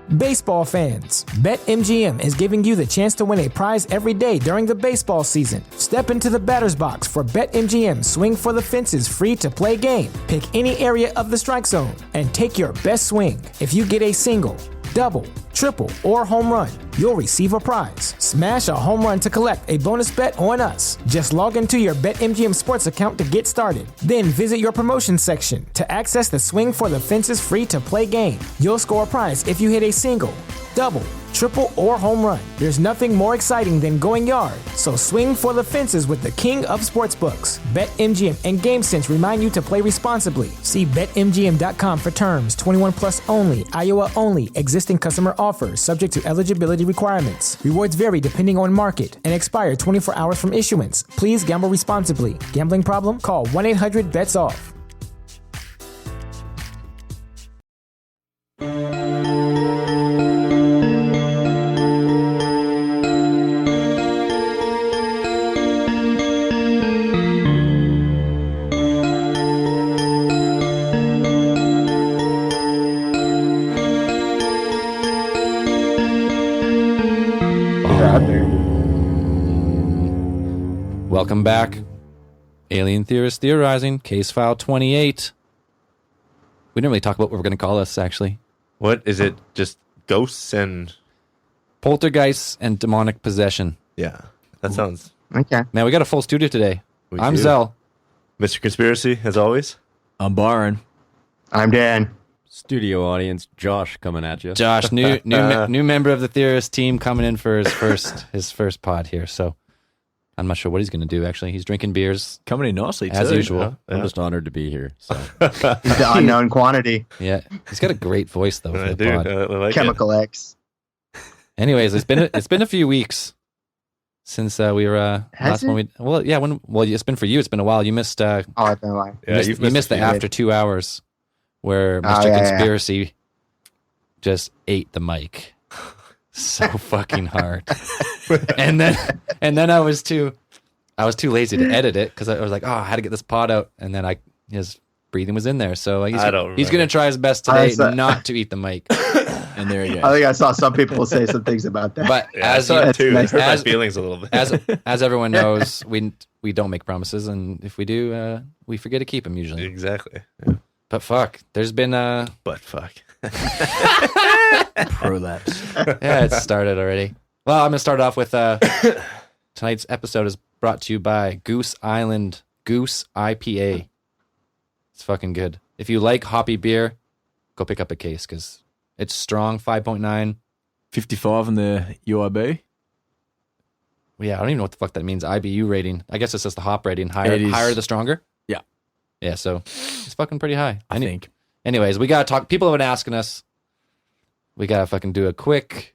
Baseball fans, BetMGM is giving you the chance to win a prize every day during the baseball season. Step into the batter's box for BetMGM Swing for the Fences free-to-play game. Pick any area of the strike zone and take your best swing. If you get a single, double, triple, or home run, you'll receive a prize. Smash a home run to collect a bonus bet on us. Just log into your BetMGM Sports account to get started. Then visit your promotion section to access the Swing for the Fences free-to-play game. You'll score a prize if you hit a single, double, triple, or home run. There's nothing more exciting than going yard, so swing for the fences with the king of sportsbooks. BetMGM and GameSense remind you to play responsibly. See BetMGM.com for terms. 21 plus only. Iowa only. Existing customer offers. Subject to eligibility requirements. Rewards vary depending on market and expire 24 hours from issuance. Please gamble responsibly. Gambling problem? Call 1-800-BETS-OFF. Welcome back. Alien Theorist Theorizing, Case File 28. We didn't really talk about what we're going to call this, actually. What is it? Just ghosts and... Poltergeists and demonic possession. Yeah, that sounds... Okay. Man, we got a full studio today. I'm do. Zell. Mr. Conspiracy, as always. I'm Byron. I'm Dan. Studio audience, Josh coming at you. Josh, new member of the Theorist team coming in for his first pod here. So I'm not sure what he's going to do, actually. He's drinking beers. Coming in nicely, as too. usual. I'm just honored to be here. So. He's the unknown quantity. Yeah, he's got a great voice, though, for I the do. pod. I like Chemical X. Anyways, it's been a few weeks since we were Has last one. It's been for you. It's been a while. You missed. Oh, I've been lying. Yeah, you missed the after 2 hours where Mr. Conspiracy just ate the mic so fucking hard, and then I was too lazy to edit it because I was like, oh, I had to get this pod out, and then his breathing was in there, so he's gonna try his best today not to eat the mic. And there you go. I think I saw some people say some things about that. But Yeah, as I too. nice. Hurt my feelings a little bit. as everyone knows, we don't make promises, and if we do, we forget to keep them usually. Exactly. Yeah. But fuck, there's been But fuck. Prolapse. yeah, it started already. Well, I'm gonna start off with tonight's episode is brought to you by Goose Island Goose IPA. It's fucking good. If you like hoppy beer, go pick up a case because it's strong, 5.9. 55 in the UIB. Yeah, I don't even know what the fuck that means. IBU rating. I guess it's just the hop rating. Higher the stronger. Yeah. Yeah, so it's fucking pretty high. I think. Anyways, we gotta talk. People have been asking us. We gotta fucking do a quick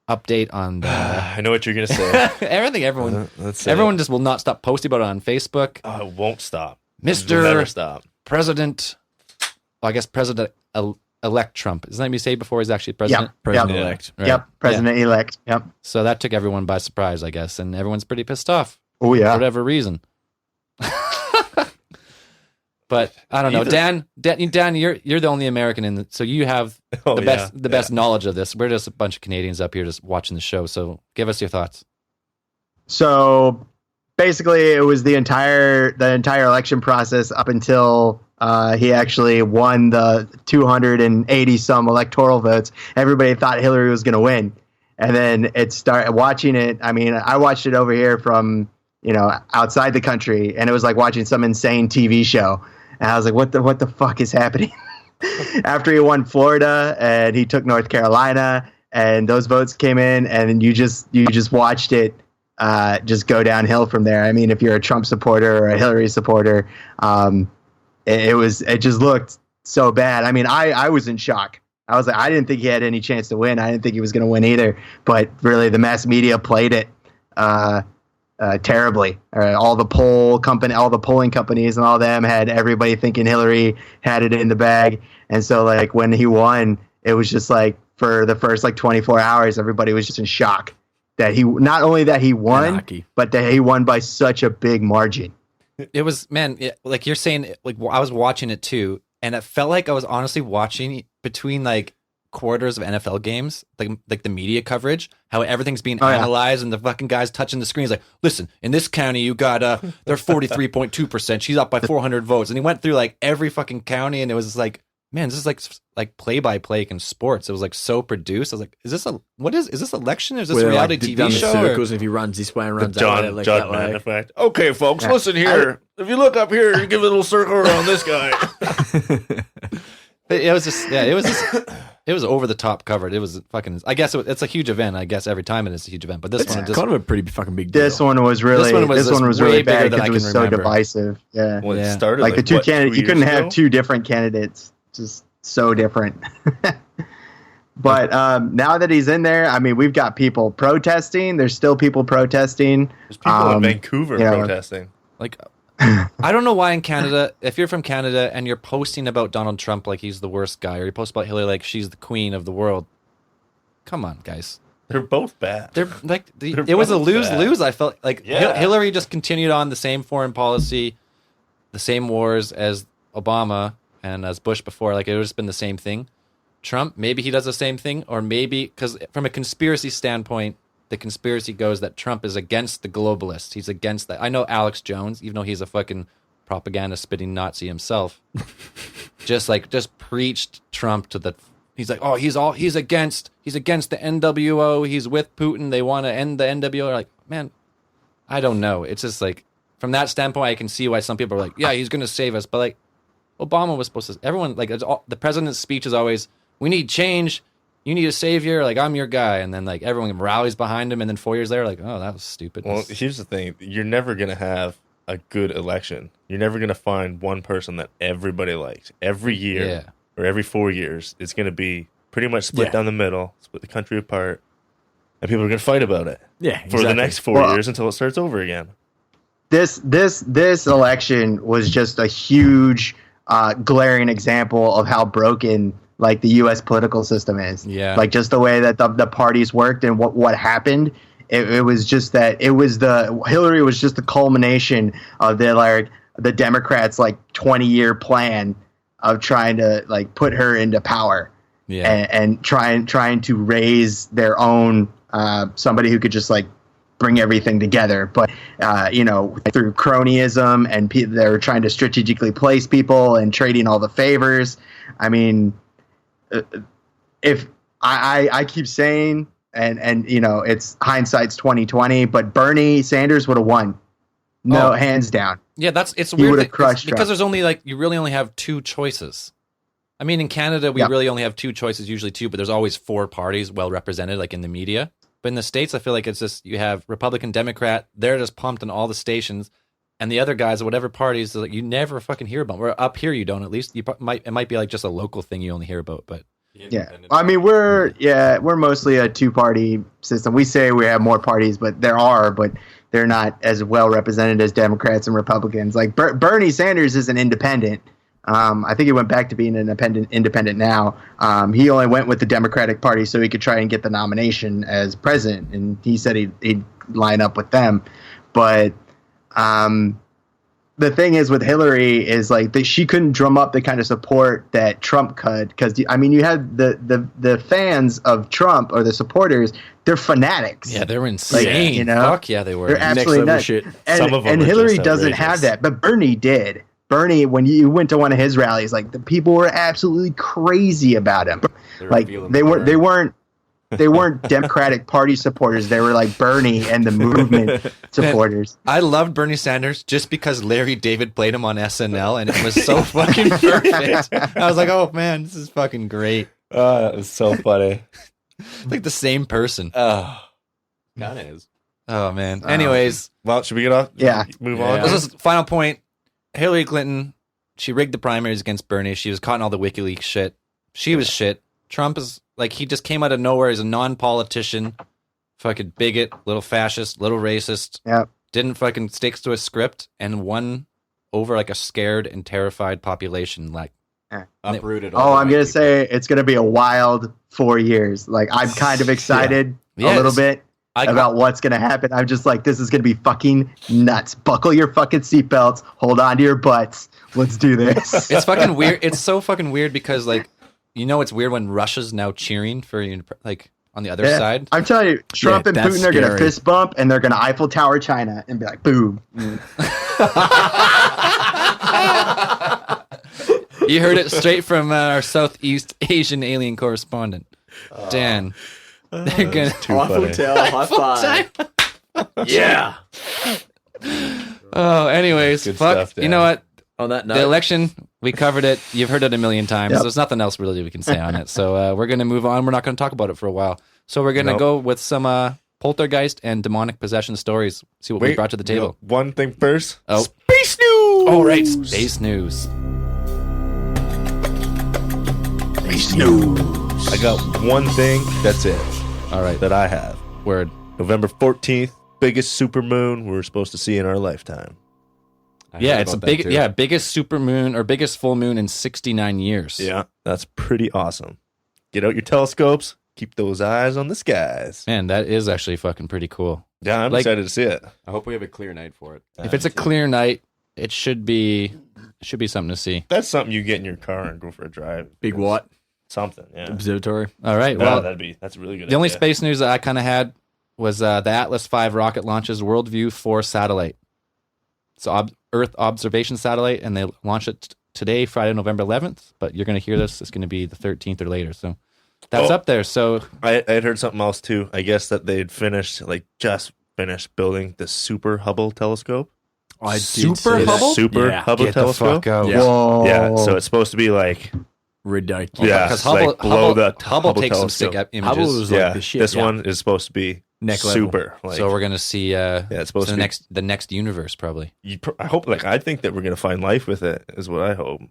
update on the. I know what you're gonna say. Everyone just will not stop posting about it on Facebook. Oh, it won't stop. Mr. It'll never stop. President. Well, I guess President-elect Trump. Isn't that what you say before he's actually president? Yep. President-elect. Right. Yep. President-elect. Yep. So that took everyone by surprise, I guess, and everyone's pretty pissed off Oh, for yeah. whatever reason. But I don't know, Dan, you're the only American in so you have the best knowledge of this. We're just a bunch of Canadians up here just watching the show. So give us your thoughts. So basically, it was the entire election process up until he actually won the 280 some electoral votes. Everybody thought Hillary was going to win, and then it started watching it. I mean, I watched it over here from outside the country, and it was like watching some insane TV show. And I was like, what the fuck is happening? After he won Florida and he took North Carolina, and those votes came in, and you just watched it just go downhill from there. I mean, if you're a Trump supporter or a Hillary supporter, it just looked so bad. I mean, I was in shock. I was like, I didn't think he had any chance to win. I didn't think he was going to win either. But really, the mass media played it terribly. All the polling companies and all them had everybody thinking Hillary had it in the bag. And so like when he won, it was just like for the first like 24 hours, everybody was just in shock that he not only that he won, but that he won by such a big margin. It was, man, like you're saying, like I was watching it too, and it felt like I was honestly watching between like quarters of NFL games, like the media coverage, how everything's being analyzed and the fucking guys touching the screens like, listen, in this county you got they're 43.2%. She's up by 400 votes, and he went through like every fucking county, and it was like, man, this is like play by play in sports. It was like so produced. I was like, is this election? Is this a reality TV show? Circles, if he runs this way and runs that way, like John that way. effect. Okay, folks, listen here. If you look up here, you give a little circle around this guy. It was just, it was over the top covered. It was fucking, I guess it's a huge event. I guess every time it is a huge event, but this one It's kind of a pretty fucking big deal. This one was really way bad bigger than because I it was can so remember. divisive. Yeah. Well, it Yeah. started Like the two what, candidates, 2 you couldn't years have ago? two different candidates. Just so different. But now that he's in there, I mean, we've got people protesting. There's still people protesting. There's people in Vancouver you know, protesting. Like, I don't know why in Canada, if you're from Canada and you're posting about Donald Trump like he's the worst guy, or you post about Hillary like she's the queen of the world. Come on, guys. They're both bad. They're like They're it was a both lose-lose. I felt like Yeah. Hillary just continued on the same foreign policy, the same wars as Obama and as Bush before. Like it would just been the same thing. Trump, maybe he does the same thing, or maybe because from a conspiracy standpoint, the conspiracy goes that Trump is against the globalists. He's against that. I know Alex Jones, even though he's a fucking propaganda spitting Nazi himself, just preached Trump to the. He's like, oh, he's against the NWO. He's with Putin. They want to end the NWO. Like, man, I don't know. It's just like from that standpoint, I can see why some people are like, yeah, he's going to save us. But like, Obama was supposed to. Everyone like the president's speech is always, we need change. You need a savior. Like, I'm your guy. And then like everyone rallies behind him. And then 4 years later, like, oh, that was stupid. Well, here's the thing. You're never going to have a good election. You're never going to find one person that everybody likes. Every year or every 4 years, it's going to be pretty much split down the middle, split the country apart. And people are going to fight about it for the next 4 years until it starts over again. This election was just a huge, glaring example of how broken like the U.S. political system is. Yeah. Like just the way that the parties worked and what happened. It was just that Hillary was just the culmination of the Democrats' like 20-year plan of trying to like put her into power. Yeah. And trying to raise their own somebody who could just like bring everything together, but through cronyism and they were trying to strategically place people and trading all the favors. I mean, if I keep saying, and it's hindsight's 2020, but Bernie Sanders would have won, hands down. Yeah, it's He weird would've crushed because Trump. there's only you really only have two choices. I mean, in Canada, we really only have two choices, usually two, but there's always four parties well represented, like in the media. But in the States, I feel like it's just you have Republican, Democrat, they're just pumped on all the stations, and the other guys, whatever parties, like, you never fucking hear about. Where up here, you don't. At least it might be like just a local thing you only hear about. But yeah, I mean we're mostly a two-party system. We say we have more parties, but they're not as well represented as Democrats and Republicans. Like Bernie Sanders is an independent. I think he went back to being an independent now. He only went with the Democratic Party so he could try and get the nomination as president, and he said he'd line up with them. But the thing is with Hillary is like she couldn't drum up the kind of support that Trump could, because I mean you had the fans of Trump or the supporters, they're fanatics. yeah, they were insane. Fuck yeah, they were. They're absolutely nuts. shit. Some of them And are Hillary just doesn't outrageous. have that, but Bernie did. Bernie, when you went to one of his rallies, like the people were absolutely crazy about him. Like they weren't Democratic Party supporters. They were like Bernie and the movement supporters. I loved Bernie Sanders just because Larry David played him on SNL, and it was so fucking perfect. I was like, oh man, this is fucking great. That was so funny. Like the same person. Oh, Kind of is. Oh man. Anyways, well, should we get off? Yeah. Move on. this is final point. Hillary Clinton, she rigged the primaries against Bernie. She was caught in all the WikiLeaks shit. She was shit. Trump is like, he just came out of nowhere as a non-politician, fucking bigot, little fascist, little racist. Yep. Didn't fucking sticks to a script and won over like a scared and terrified population. Like, Uprooted. Oh, I'm gonna say it's gonna be a wild 4 years. Like I'm kind of excited a little bit about what's gonna happen. I'm just like, this is gonna be fucking nuts. Buckle your fucking seatbelts. Hold on to your butts. Let's do this. It's fucking weird. It's so fucking weird because like you know it's weird when Russia's now cheering for like on the other side. I'm telling you, Trump and that's Putin are going to scary. fist bump, and they're going to Eiffel Tower China and be like, boom. You heard it straight from our Southeast Asian alien correspondent, Dan. They're gonna Hotel, high five. Yeah. Oh, anyways, Good fuck. stuff, Dan. You know what? On that The note, election, we covered it. You've heard it a million times. Yep. There's nothing else really we can say on it. So we're going to move on. We're not going to talk about it for a while. So we're going to Nope. go with some poltergeist and demonic possession stories. See what we brought to the table. One thing first. Oh, Space news. oh, right. Space news. Space news. I got one thing. That's it. All right. That I have. Word. November 14th, biggest supermoon we're supposed to see in our lifetime. Yeah, it's biggest supermoon or biggest full moon in 69 years. Yeah, that's pretty awesome. Get out your telescopes. Keep those eyes on the skies. Man, that is actually fucking pretty cool. Yeah, I'm excited to see it. I hope we have a clear night for it. If it's a clear night, it should be something to see. That's something you get in your car and go for a drive. big what? Something, yeah. Observatory. All right. Well, Well, that's a really good. the only idea. space news that I kind of had was the Atlas V rocket launches Worldview 4 satellite. It's Earth observation satellite, and they launched it today, Friday, November 11th. But you're going to hear this. It's going to be the 13th or later. So that's up there. So I had heard something else too. I guess that they'd just finished building the Super Hubble telescope. I did Super see that. Hubble? Super Yeah. Hubble get the telescope. fuck out. Yeah. Whoa. Yeah, so it's supposed to be like Ridiculous. Yeah, because it's like below the Hubble Hubble takes some telescope. sick images. Hubble was like yeah. the shit. This yeah. one is supposed to be Next level. super. Like, So we're going to see it's supposed to the be the next universe probably. I hope, I think that we're gonna find life with it. Is what I hope.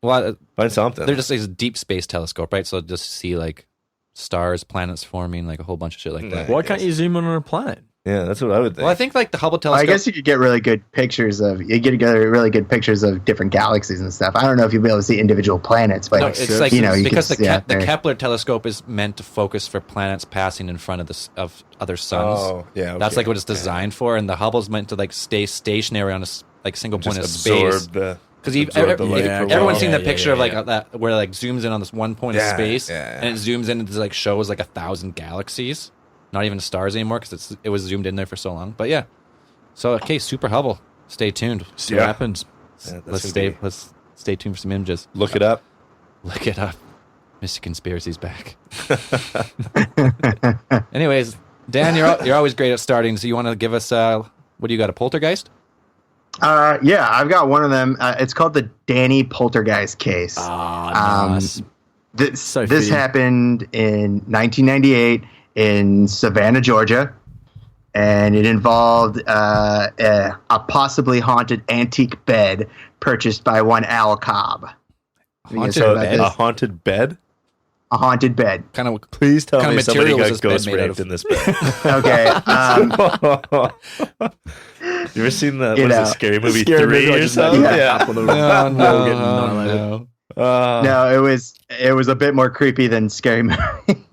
Well, Find something. they're just a deep space telescope, right? So just see like stars, planets forming, like a whole bunch of shit like that. Why can't you zoom in on a planet? Yeah, that's what I would think. Well, I think like the Hubble I telescope. guess you could get really good pictures of really good pictures of different galaxies and stuff. I don't know if you'll be able to see individual planets, but No, it's like you can because see out the there. Kepler telescope is meant to focus for planets passing in front of of other suns. Oh, yeah. That's okay. like what it's designed for, and the Hubble's meant to like stay stationary on a single point of Just space. absorb the. Because absorb the light for a while. everyone's seen the Yeah, picture yeah, of like yeah. that where it, like zooms in on this one point of Yeah, space, yeah. and it zooms in and like shows like 1,000 galaxies, not even stars anymore because it was zoomed in there for so long. But yeah, so okay, Super Hubble. Stay tuned. See Yeah. what happens. Yeah, Let's gonna stay tuned for some images. Look it up. Look it up. Mr. Conspiracy's back. Anyways, Dan, you're always great at starting. So you want to give us what do you got? A poltergeist? Yeah, I've got one of them. It's called the Danny Poltergeist case. Nice. This So this fitting. happened in 1998 in Savannah, Georgia, and it involved a possibly haunted antique bed purchased by one Al Cobb. Haunted So bed? a haunted bed. A haunted bed. Kind of. Please tell Kind of me somebody material was got this bed ghost made out raped of? in this bed. Okay. You ever seen that? You What is know, it, Scary Movie Scary 3 movie, or just something? like, Yeah. up on the No, wall getting annihilated. no. No, it was a bit more creepy than Scary Movie.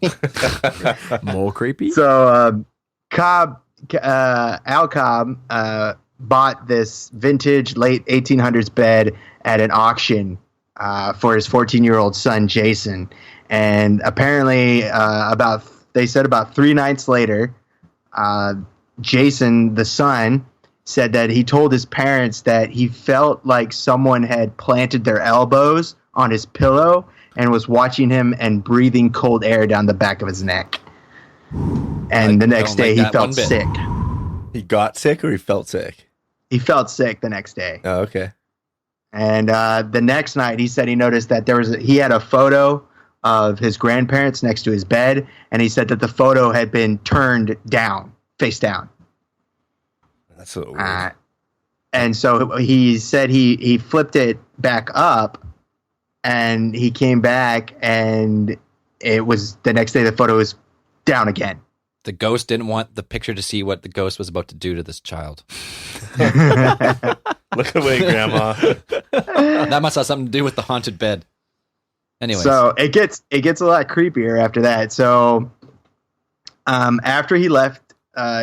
More creepy. So Al Cobb bought this vintage late 1800s bed at an auction for his 14-year-old son Jason, and apparently about 3 nights later, Jason the son said that he told his parents that he felt like someone had planted their elbows on his pillow and was watching him and breathing cold air down the back of his neck. And the next day he felt sick. He got sick or he felt sick? He felt sick the next day. Oh, okay. And the next night he said he noticed that he had a photo of his grandparents next to his bed, and he said that the photo had been turned down, face down. That's so weird. And so he said he flipped it back up, and he came back, and it was the next day the photo was down again. The ghost didn't want the picture to see what the ghost was about to do to this child. Look away, Grandma. That must have something to do with the haunted bed. Anyways, So it gets a lot creepier after that. So after he left,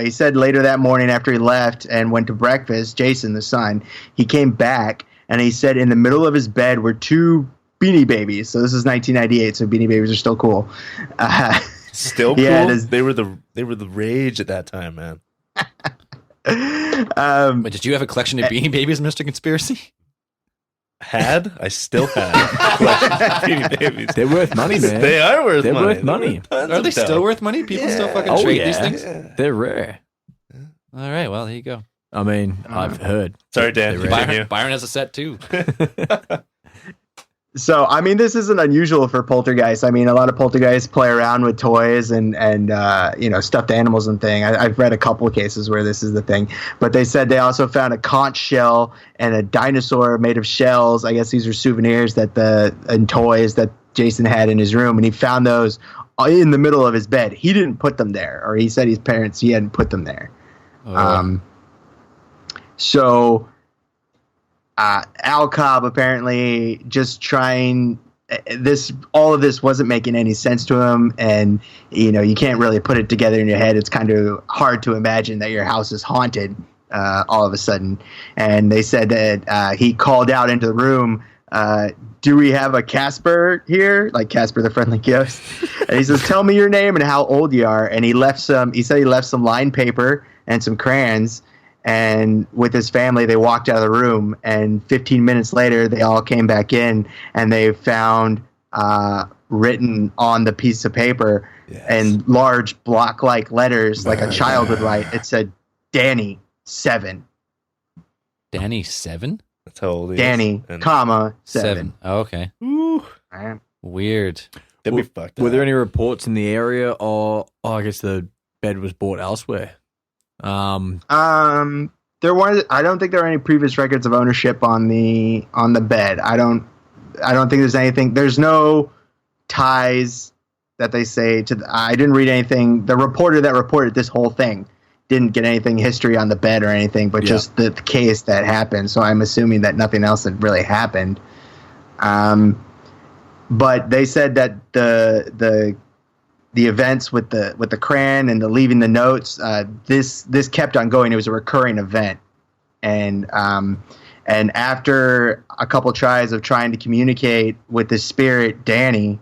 he said later that morning after he left and went to breakfast, Jason the son, he came back and he said in the middle of his bed were two Beanie Babies. So this is 1998, so Beanie Babies are still cool. Still cool. Yeah, they were the rage at that time, man. But did you have a collection of Beanie Babies, Mr. Conspiracy? I still had collections of Beanie Babies. They're worth money, man. They are worth They're money. worth money. Are they still worth money? People still fucking trade these things? Yeah. They're rare. All right, well, there you go. I mean, I've heard. Sorry, Dan. Byron has a set too. So, I mean, this isn't unusual for poltergeists. I mean, a lot of poltergeists play around with toys and stuffed animals and thing. I've read a couple of cases where this is the thing. But they said they also found a conch shell and a dinosaur made of shells. I guess these are souvenirs and toys that Jason had in his room. And he found those in the middle of his bed. He didn't put them there. Or he said he hadn't put them there. So... Al Cobb apparently just trying all of this wasn't making any sense to him, and you can't really put it together in your head. It's kind of hard to imagine that your house is haunted all of a sudden. And they said that he called out into the room, do we have a Casper here? Like Casper the Friendly Ghost. And he says, tell me your name and how old you are. And he said he left some lined paper and some crayons. And with his family, they walked out of the room, and 15 minutes later, they all came back in, and they found written on the piece of paper in large block-like letters, like a child would write. It said, Danny, 7. Danny, 7? That's how old he Danny, is. comma, 7. Oh, okay. Right. Weird. They'd be fucked Were up. there any reports in the area, or I guess the bed was bought elsewhere? There weren't. I don't think there are any previous records of ownership on the bed. I don't think there's anything. There's no ties that they say to. I didn't read anything. The reporter that reported this whole thing didn't get anything history on the bed or anything, but just the case that happened. So I'm assuming that nothing else had really happened. But they said that the events with the crayon and the leaving the notes, this kept on going. It was a recurring event, and after a couple tries of trying to communicate with the spirit Danny,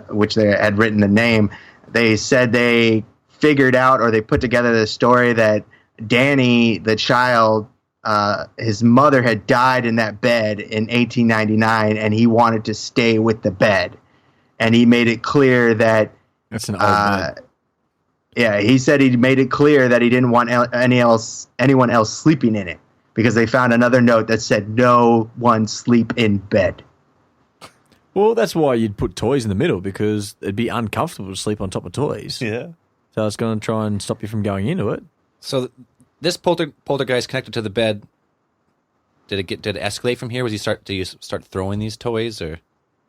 which they had written the name, they said they figured out, or they put together the story that Danny, the child, his mother had died in that bed in 1899, and he wanted to stay with the bed. And he made it clear that that's an old bed. Yeah, he said he made it clear that he didn't want anyone else sleeping in it, because they found another note that said no one sleep in bed. Well, that's why you'd put toys in the middle, because it'd be uncomfortable to sleep on top of toys. Yeah. So it's going to try and stop you from going into it. So this poltergeist connected to the bed. Did it escalate from here? Do you start throwing these toys, or?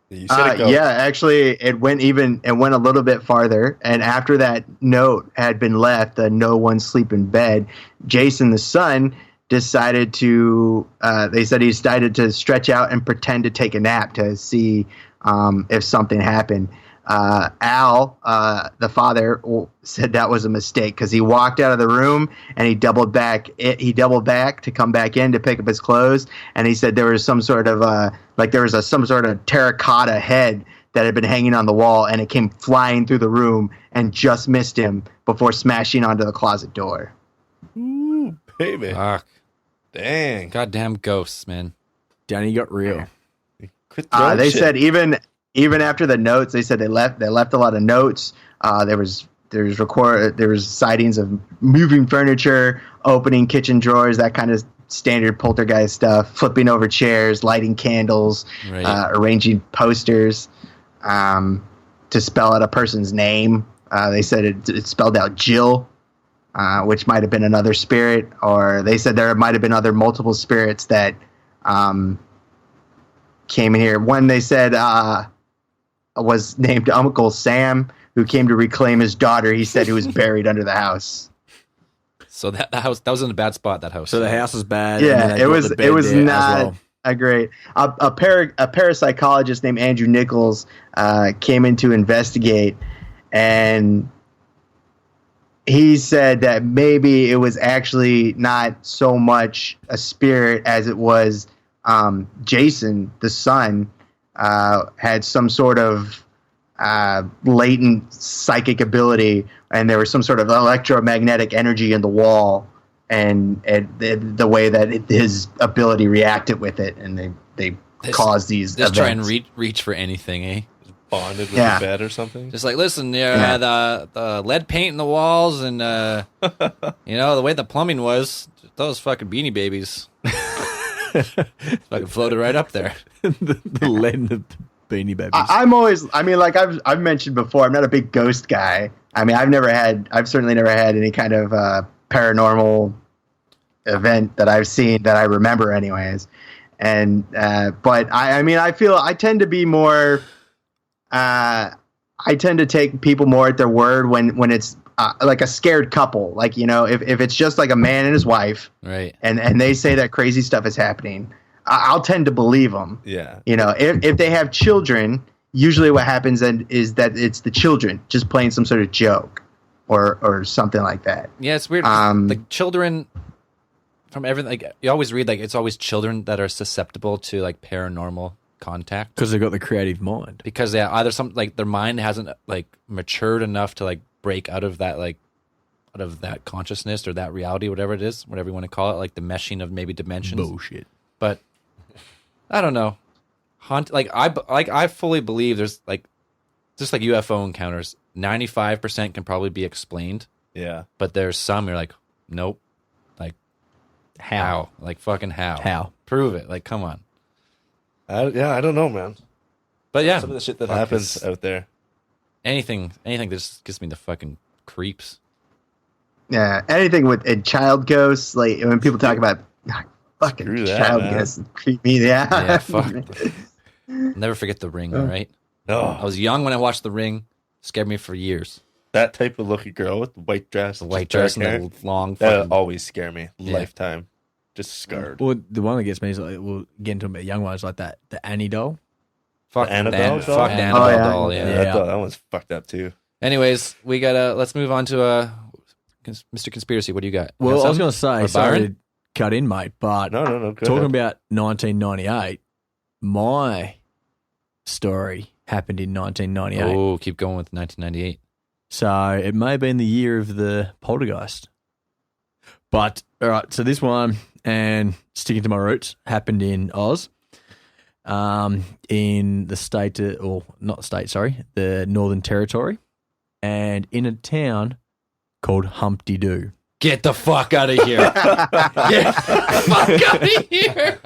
You said it goes. Yeah, actually, it went a little bit farther. And after that note had been left, the no one sleep in bed, Jason the son decided to. They said he decided to stretch out and pretend to take a nap to see if something happened. Al, the father, said that was a mistake, because he walked out of the room and he doubled back. He doubled back to come back in to pick up his clothes, and he said there was some sort of some sort of terracotta head that had been hanging on the wall, and it came flying through the room and just missed him before smashing onto the closet door. Ooh, baby. Fuck. Dang. Goddamn ghosts, man. Danny got real. Quit throwing They shit. said even after the notes, they said they left a lot of notes. There was sightings of moving furniture, opening kitchen drawers, that kind of standard poltergeist stuff, flipping over chairs, lighting candles, Right. arranging posters to spell out a person's name. They said it spelled out Jill, which might have been another spirit, or they said there might have been other multiple spirits that came in here. One they said was named Uncle Sam, who came to reclaim his daughter. He said he was buried under the house. So that house, that was in a bad spot. That house. So the house was bad. Yeah, and then they it got was. the bed It was there as not well. a great. A parapsychologist named Andrew Nichols came in to investigate, and he said that maybe it was actually not so much a spirit as it was Jason, the son, had some sort of latent psychic ability, and there was some sort of electromagnetic energy in the wall, and the way that his ability reacted with it, and they caused these just events. try and reach for anything, eh? Bonded with the bed or something. Just like, listen, the lead paint in the walls, and the way the plumbing was, those fucking Beanie Babies fucking floated right up there. the lead in the Beanie Babies. I've mentioned before, I'm not a big ghost guy. I mean, I've certainly never had any kind of paranormal event that I've seen that I remember, anyways. And but I tend to be more. I tend to take people more at their word when it's like a scared couple, like, if it's just like a man and his wife, right? And they say that crazy stuff is happening, I'll tend to believe them. Yeah. If they have children, usually what happens then is that it's the children just playing some sort of joke or something like that. Yeah, it's weird. Like children, from everything, like you always read, like it's always children that are susceptible to like paranormal contact because they've got the creative mind. Because either their mind hasn't like matured enough to like break out of that consciousness or that reality, whatever it is, whatever you want to call it, like the meshing of maybe dimensions. Bullshit. But I don't know. I fully believe there's like just like UFO encounters. 95% can probably be explained. Yeah. But there's some you're like, nope. Like how? Like fucking how? How? Prove it. Like come on. I don't know, man. But yeah, some of the shit that happens out there. Anything that just gives me the fucking creeps. Yeah, anything with child ghosts, like when people talk about fucking child ghosts, creep me. Yeah, fuck. Never forget The Ring, right? No, I was young when I watched The Ring. Scared me for years. That type of looking girl with the white dress, and the long. That always scare me. Lifetime. Just scarred. Well, the one that gets me is like, we'll get into a young ones like that. The Annie doll. Fuck the Annabelle doll. Fuck the Annabelle doll. Yeah. That one's fucked up too. Anyways, let's move on to Mr. Conspiracy. What do you got? Well, I was going to say, sorry to cut in, mate, but no. Talking about 1998, my story happened in 1998. Oh, keep going with 1998. So it may have been the year of the poltergeist. But, all right, so this one, and sticking to my roots, happened in Oz, in the state, or not the state, sorry, the Northern Territory, and in a town called Humpty Doo. Get the fuck out of here. Get the fuck out of here.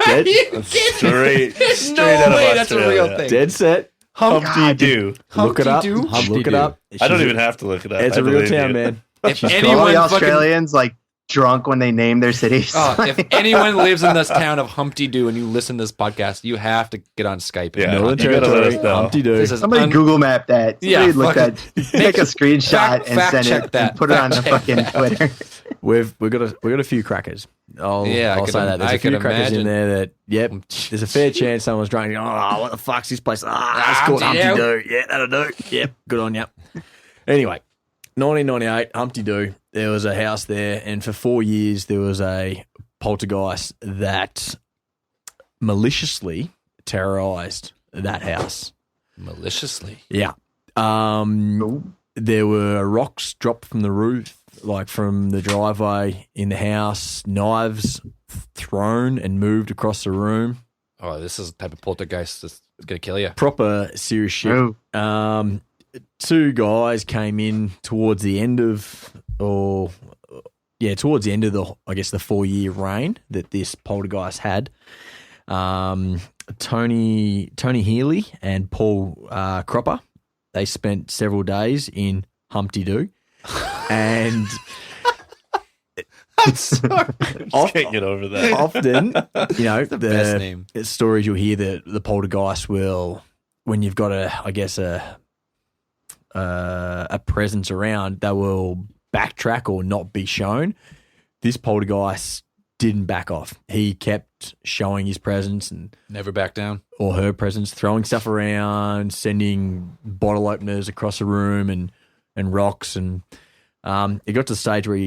Are you straight no out way of that's Australia. a real thing. Dead set. Humpty Doo. Look it up. Humpty Doo? Look it up. I don't even have to look it up. It's a real town, man. If All anyone the Australians like drunk when they name their cities. if anyone lives in this town of Humpty Doo and you listen to this podcast, you have to get on Skype. Yeah, Northern you gotta let Territory, us know. Humpty Doo. Somebody Google map that. Somebody look fucking- that. Take a screenshot and fact send check it. that. And put it on the Fact fucking Twitter. We've got a few crackers. I'll say that. There's a few crackers in there that, yep, there's a fair chance someone's drunk. Oh, what the fuck's this place? It's called Humpty Doo. Yeah, that'll do. Yep, good on you. Anyway, 1998, Humpty Doo. There was a house there, and for 4 years there was a poltergeist that maliciously terrorized that house. Maliciously? Yeah. There were rocks dropped from the roof, like from the driveway in the house, knives thrown and moved across the room. Oh, this is the type of poltergeist that's going to kill you. Proper serious shit. Oh. Two guys came in towards the end of the, I guess, the 4 year reign that this poltergeist had. Tony Healy and Paul Cropper. They spent several days in Humpty Doo, and I'm sorry. I can't get over that. often, the best name. Stories you'll hear that the poltergeist will, when you've got a presence around, they will backtrack or not be shown. This poltergeist didn't back off. He kept showing his presence and Never back down. or her presence, throwing stuff around, sending bottle openers across the room and rocks. And it got to the stage where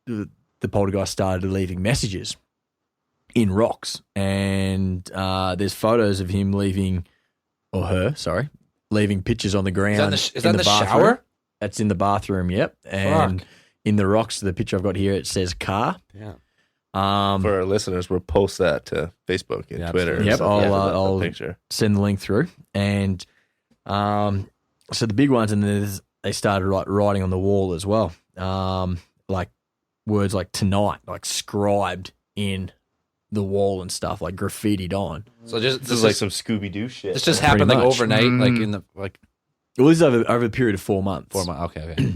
the poltergeist started leaving messages. in rocks, and there's photos of him leaving pictures on the ground. Is that in the shower? That's in the bathroom. Yep, and in the rocks, the picture I've got here, it says car. Yeah. For our listeners, we'll post that to Facebook and Twitter. Yep, I'll send the link through. And so the big ones, and then they started writing on the wall as well, like words like tonight, like scribed in the wall and stuff, like graffitied on. So this is like some Scooby-Doo shit. This just happened like overnight, like in the like. Well, this is over a period of 4 months. 4 months. Okay.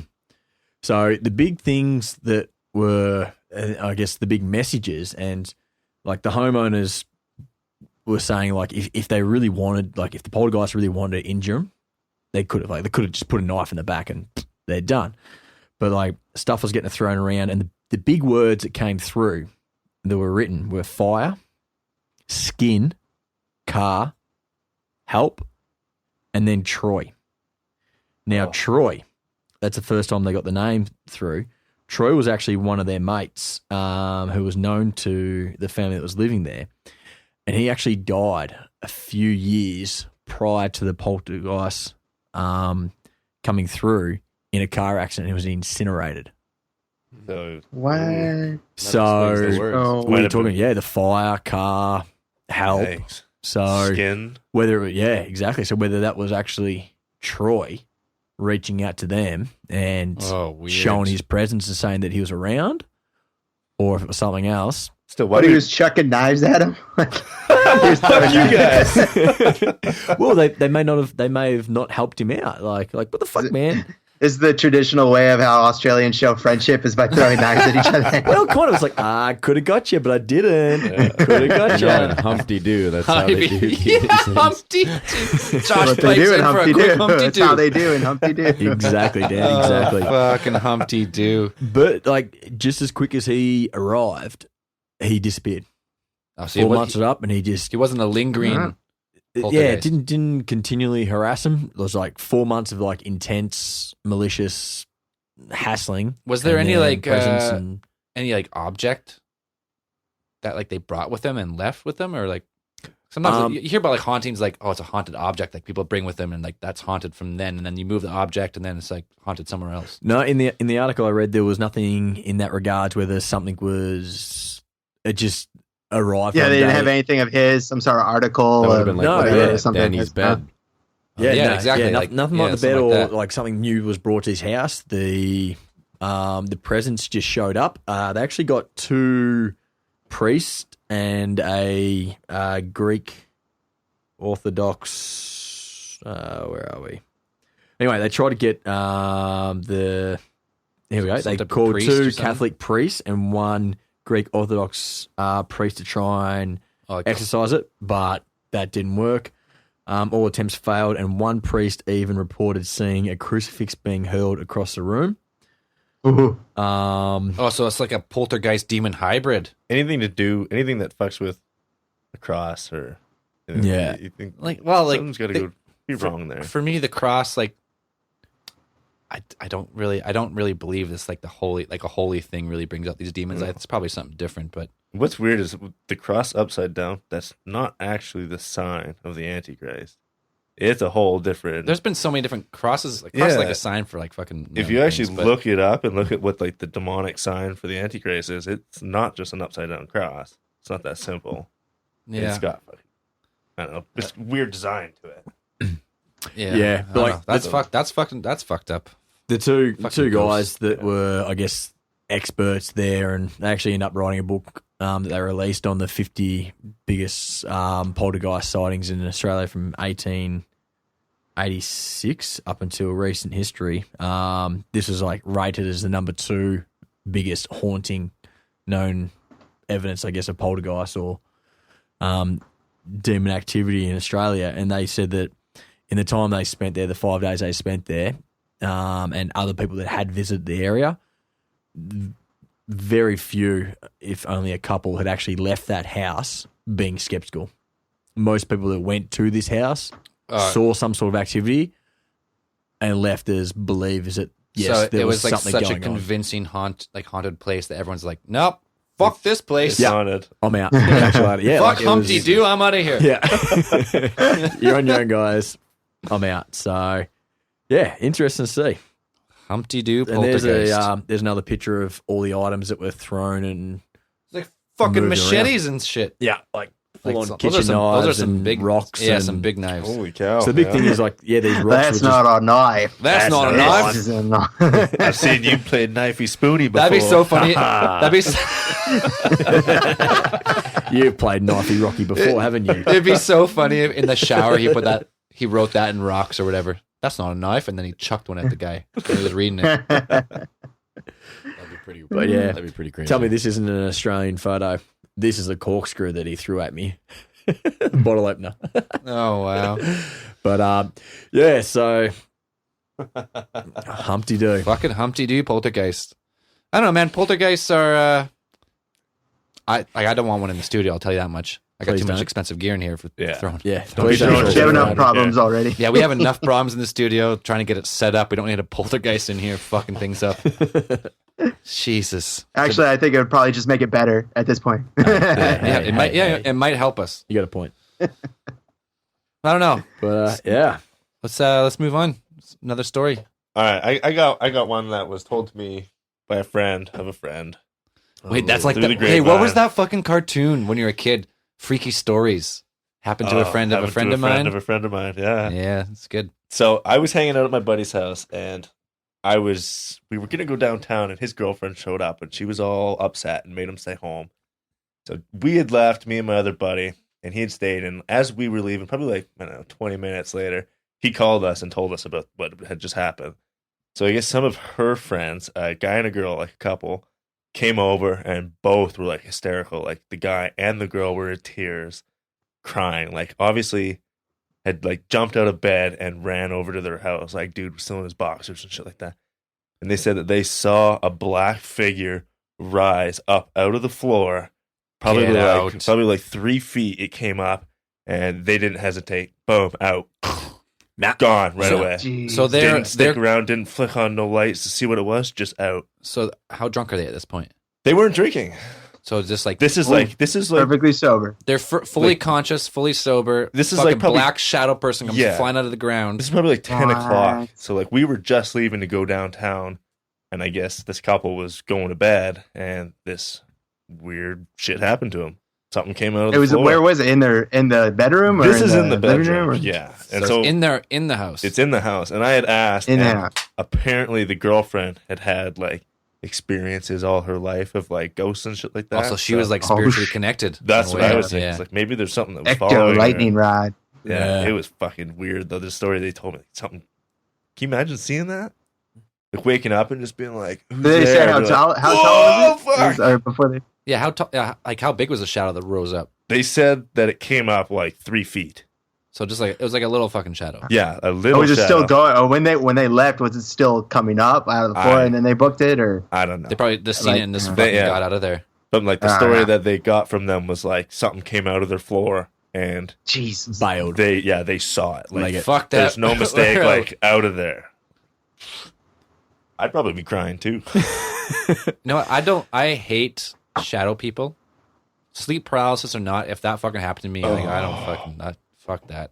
So the big things that were, I guess, the big messages, and like the homeowners were saying, like if they really wanted, like if the poltergeist really wanted to injure them, they could have just put a knife in the back and they're done. But like stuff was getting thrown around, and the big words that came through that were written were fire, skin, car, help, and then Troy. Now Troy, that's the first time they got the name through. Troy was actually one of their mates who was known to the family that was living there. And he actually died a few years prior to the poltergeist coming through in a car accident. He was incinerated. So what? So we're talking, the fire, car, help. Thanks. So skin. Exactly. So whether that was actually Troy reaching out to them and showing his presence and saying that he was around, or if it was something else. Still, what he was chucking knives at him? Fuck you guys. Well, they may have not helped him out. Like what the fuck, man? Is the traditional way of how Australians show friendship is by throwing knives at each other? Well, kind of. It's like, I could have got you, but I didn't. Could have got you. Humpty do. That's how they do. Humpty do. Josh they do in Humpty do. That's do. how they do in Humpty do. Exactly, Dan. Exactly. Fucking Humpty do. But like, just as quick as he arrived, he disappeared. 4 months it up, and he wasn't a lingering. It didn't continually harass him. It was like 4 months of like intense, malicious hassling. Was there any like any like object that like they brought with them and left with them, or like sometimes you hear about like hauntings, like it's a haunted object like people bring with them, and like that's haunted from then, and then you move the object, and then it's like haunted somewhere else. No, in the article I read, there was nothing in that regards whether something was just arrived. Yeah, they didn't have anything of his, some sort of article. That would have been like something Danny's bed. Exactly. Yeah, like, nothing like the bed or like something new was brought to his house. The presence just showed up. They actually got 2 priests and a Greek Orthodox. Where are we? Anyway, they tried to get here we go. They called 2 Catholic priests and 1 Greek Orthodox priest to try and exercise it, but that didn't work. All attempts failed, and 1 priest even reported seeing a crucifix being hurled across the room. So it's like a poltergeist demon hybrid. Anything that fucks with a cross or you think something's got to be wrong there. For me, the cross, like I don't really believe this like a holy thing really brings out these demons. It's probably something different, but what's weird is the cross upside down. That's not actually the sign of the Antichrist. It's a whole different. There's been so many different crosses. Like cross is like a sign for like fucking. If you actually look it up and look at what like the demonic sign for the Antichrist is, it's not just an upside down cross. It's not that simple. Yeah, it's got I don't know. It's weird design to it. Yeah. Like that's fucked up. The two guys that were, I guess, experts there, and they actually end up writing a book that they released on the 50 biggest poltergeist sightings in Australia from 1886 up until recent history. This was like rated as the number 2 biggest haunting known evidence, I guess, of poltergeist or demon activity in Australia. And they said that in the time they spent there, the 5 days they spent there, and other people that had visited the area, very few, if only a couple, had actually left that house being skeptical. Most people that went to this house saw some sort of activity and left as believers that yes, there was like something such going a convincing haunted place that everyone's like, nope, fuck this place. It's haunted. I'm out. Yeah, fuck Humpty Doo. I'm out of here. Yeah. You're on your own, guys. I'm out. So, yeah, interesting to see. Humpty Doo, and there's another picture of all the items that were thrown and like fucking machetes and shit. Yeah, like full on knives kitchen those are some big rocks. Yeah, and, some big knives. Holy cow! So the big thing is like, these rocks. That's not a knife. That's not a knife. I've seen you play knifey spoony before. That'd be so funny. That'd be. You've played knifey Rocky before, haven't you? It'd be so funny if in the shower he wrote that in rocks or whatever. That's not a knife, and then he chucked one at the guy when he was reading it. That'd be pretty. But yeah, that'd be pretty crazy. Tell me this isn't an Australian photo. This is a corkscrew that he threw at me. Bottle opener. Oh wow! But yeah. So Humpty Doo, fucking Humpty Doo poltergeist. I don't know, man. Poltergeists are. I don't want one in the studio. I'll tell you that much. I got too much expensive gear in here for throwing. Yeah, we have enough problems already. Yeah, we have enough problems in the studio trying to get it set up. We don't need a poltergeist in here fucking things up. Jesus. Actually, I think it would probably just make it better at this point. It might help us. You got a point. I don't know, but yeah, let's move on. Another story. All right, I got one that was told to me by a friend of a friend. Wait, that's like hey, what was that fucking cartoon when you were a kid? Freaky Stories. Happened to a friend of a friend of mine. Of a friend of mine, yeah. Yeah, it's good. So I was hanging out at my buddy's house, and we were gonna go downtown, and his girlfriend showed up, and she was all upset and made him stay home. So we had left, me and my other buddy, and he had stayed. And as we were leaving, probably like, I don't know, 20 minutes later, he called us and told us about what had just happened. So I guess some of her friends, a guy and a girl, like a couple, came over, and both were like hysterical. Like the guy and the girl were in tears, crying. Like obviously had like jumped out of bed and ran over to their house. Like dude was still in his boxers and shit like that. And they said that they saw a black figure rise up out of the floor, probably like 3 feet. It came up, and they didn't hesitate. Boom, out. Gone right away. Geez. So didn't stick around, didn't flick on no lights to see what it was, just out. So how drunk are they at this point? They weren't drinking. So just like this is like perfectly sober. They're fully conscious, fully sober. This is like probably black shadow person comes flying out of the ground. This is probably like 10 o'clock. So like we were just leaving to go downtown, and I guess this couple was going to bed, and this weird shit happened to him. Something came out of the floor. Where was it? In the bedroom? Or this is in the bedroom? Yeah. And so in the house. It's in the house. And I had asked, and apparently the girlfriend had like experiences all her life of like ghosts and shit like that. Also, she was like spiritually connected. That's what I was thinking. It's like maybe there's something that was following lightning rod. Yeah, it was fucking weird though. The story they told me, something. Can you imagine seeing that? Like waking up and just being like, did they say how tall was it? Or before they? Yeah, how tall? Like how big was the shadow that rose up? They said that it came up like 3 feet. So just like it was like a little fucking shadow. Yeah, a little. Was it still going? Or when they left, was it still coming up out of the floor and then they booked it? Or I don't know. They probably just seen it and just fucking got out of there. But like the story that they got from them was like something came out of their floor and Jesus bailed. They saw it. Like fuck that. There's no mistake. Like out of there. I'd probably be crying too. No, I hate shadow people. Sleep paralysis or not, if that fucking happened to me, like, I don't fucking fuck that.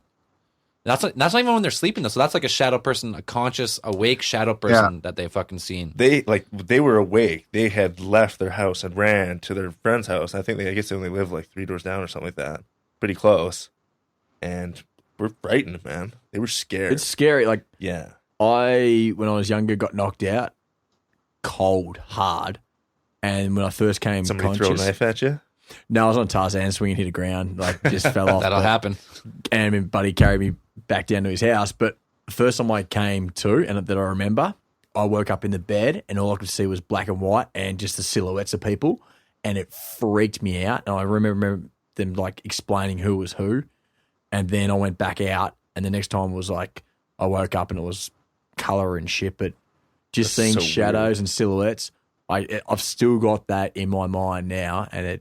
That's not even when they're sleeping though. So that's like a shadow person, a conscious, awake shadow person that they fucking seen. They were awake. They had left their house and ran to their friend's house. I guess they only lived like 3 doors down or something like that. Pretty close. And we're frightened, man. They were scared. It's scary. Like yeah. When I was younger, got knocked out cold, hard. And when I first came somebody conscious, throw a knife at you? No, I was on Tarzan swing and hit the ground. Like, just fell off. That'll happen. And my buddy carried me back down to his house. But the first time I came to, and that I remember, I woke up in the bed and all I could see was black and white and just the silhouettes of people. And it freaked me out. And I remember them, like, explaining who was who. And then I went back out. And the next time was, like, I woke up and it was colour and shit. But just seeing so shadows weird. And silhouettes, I've still got that in my mind now. And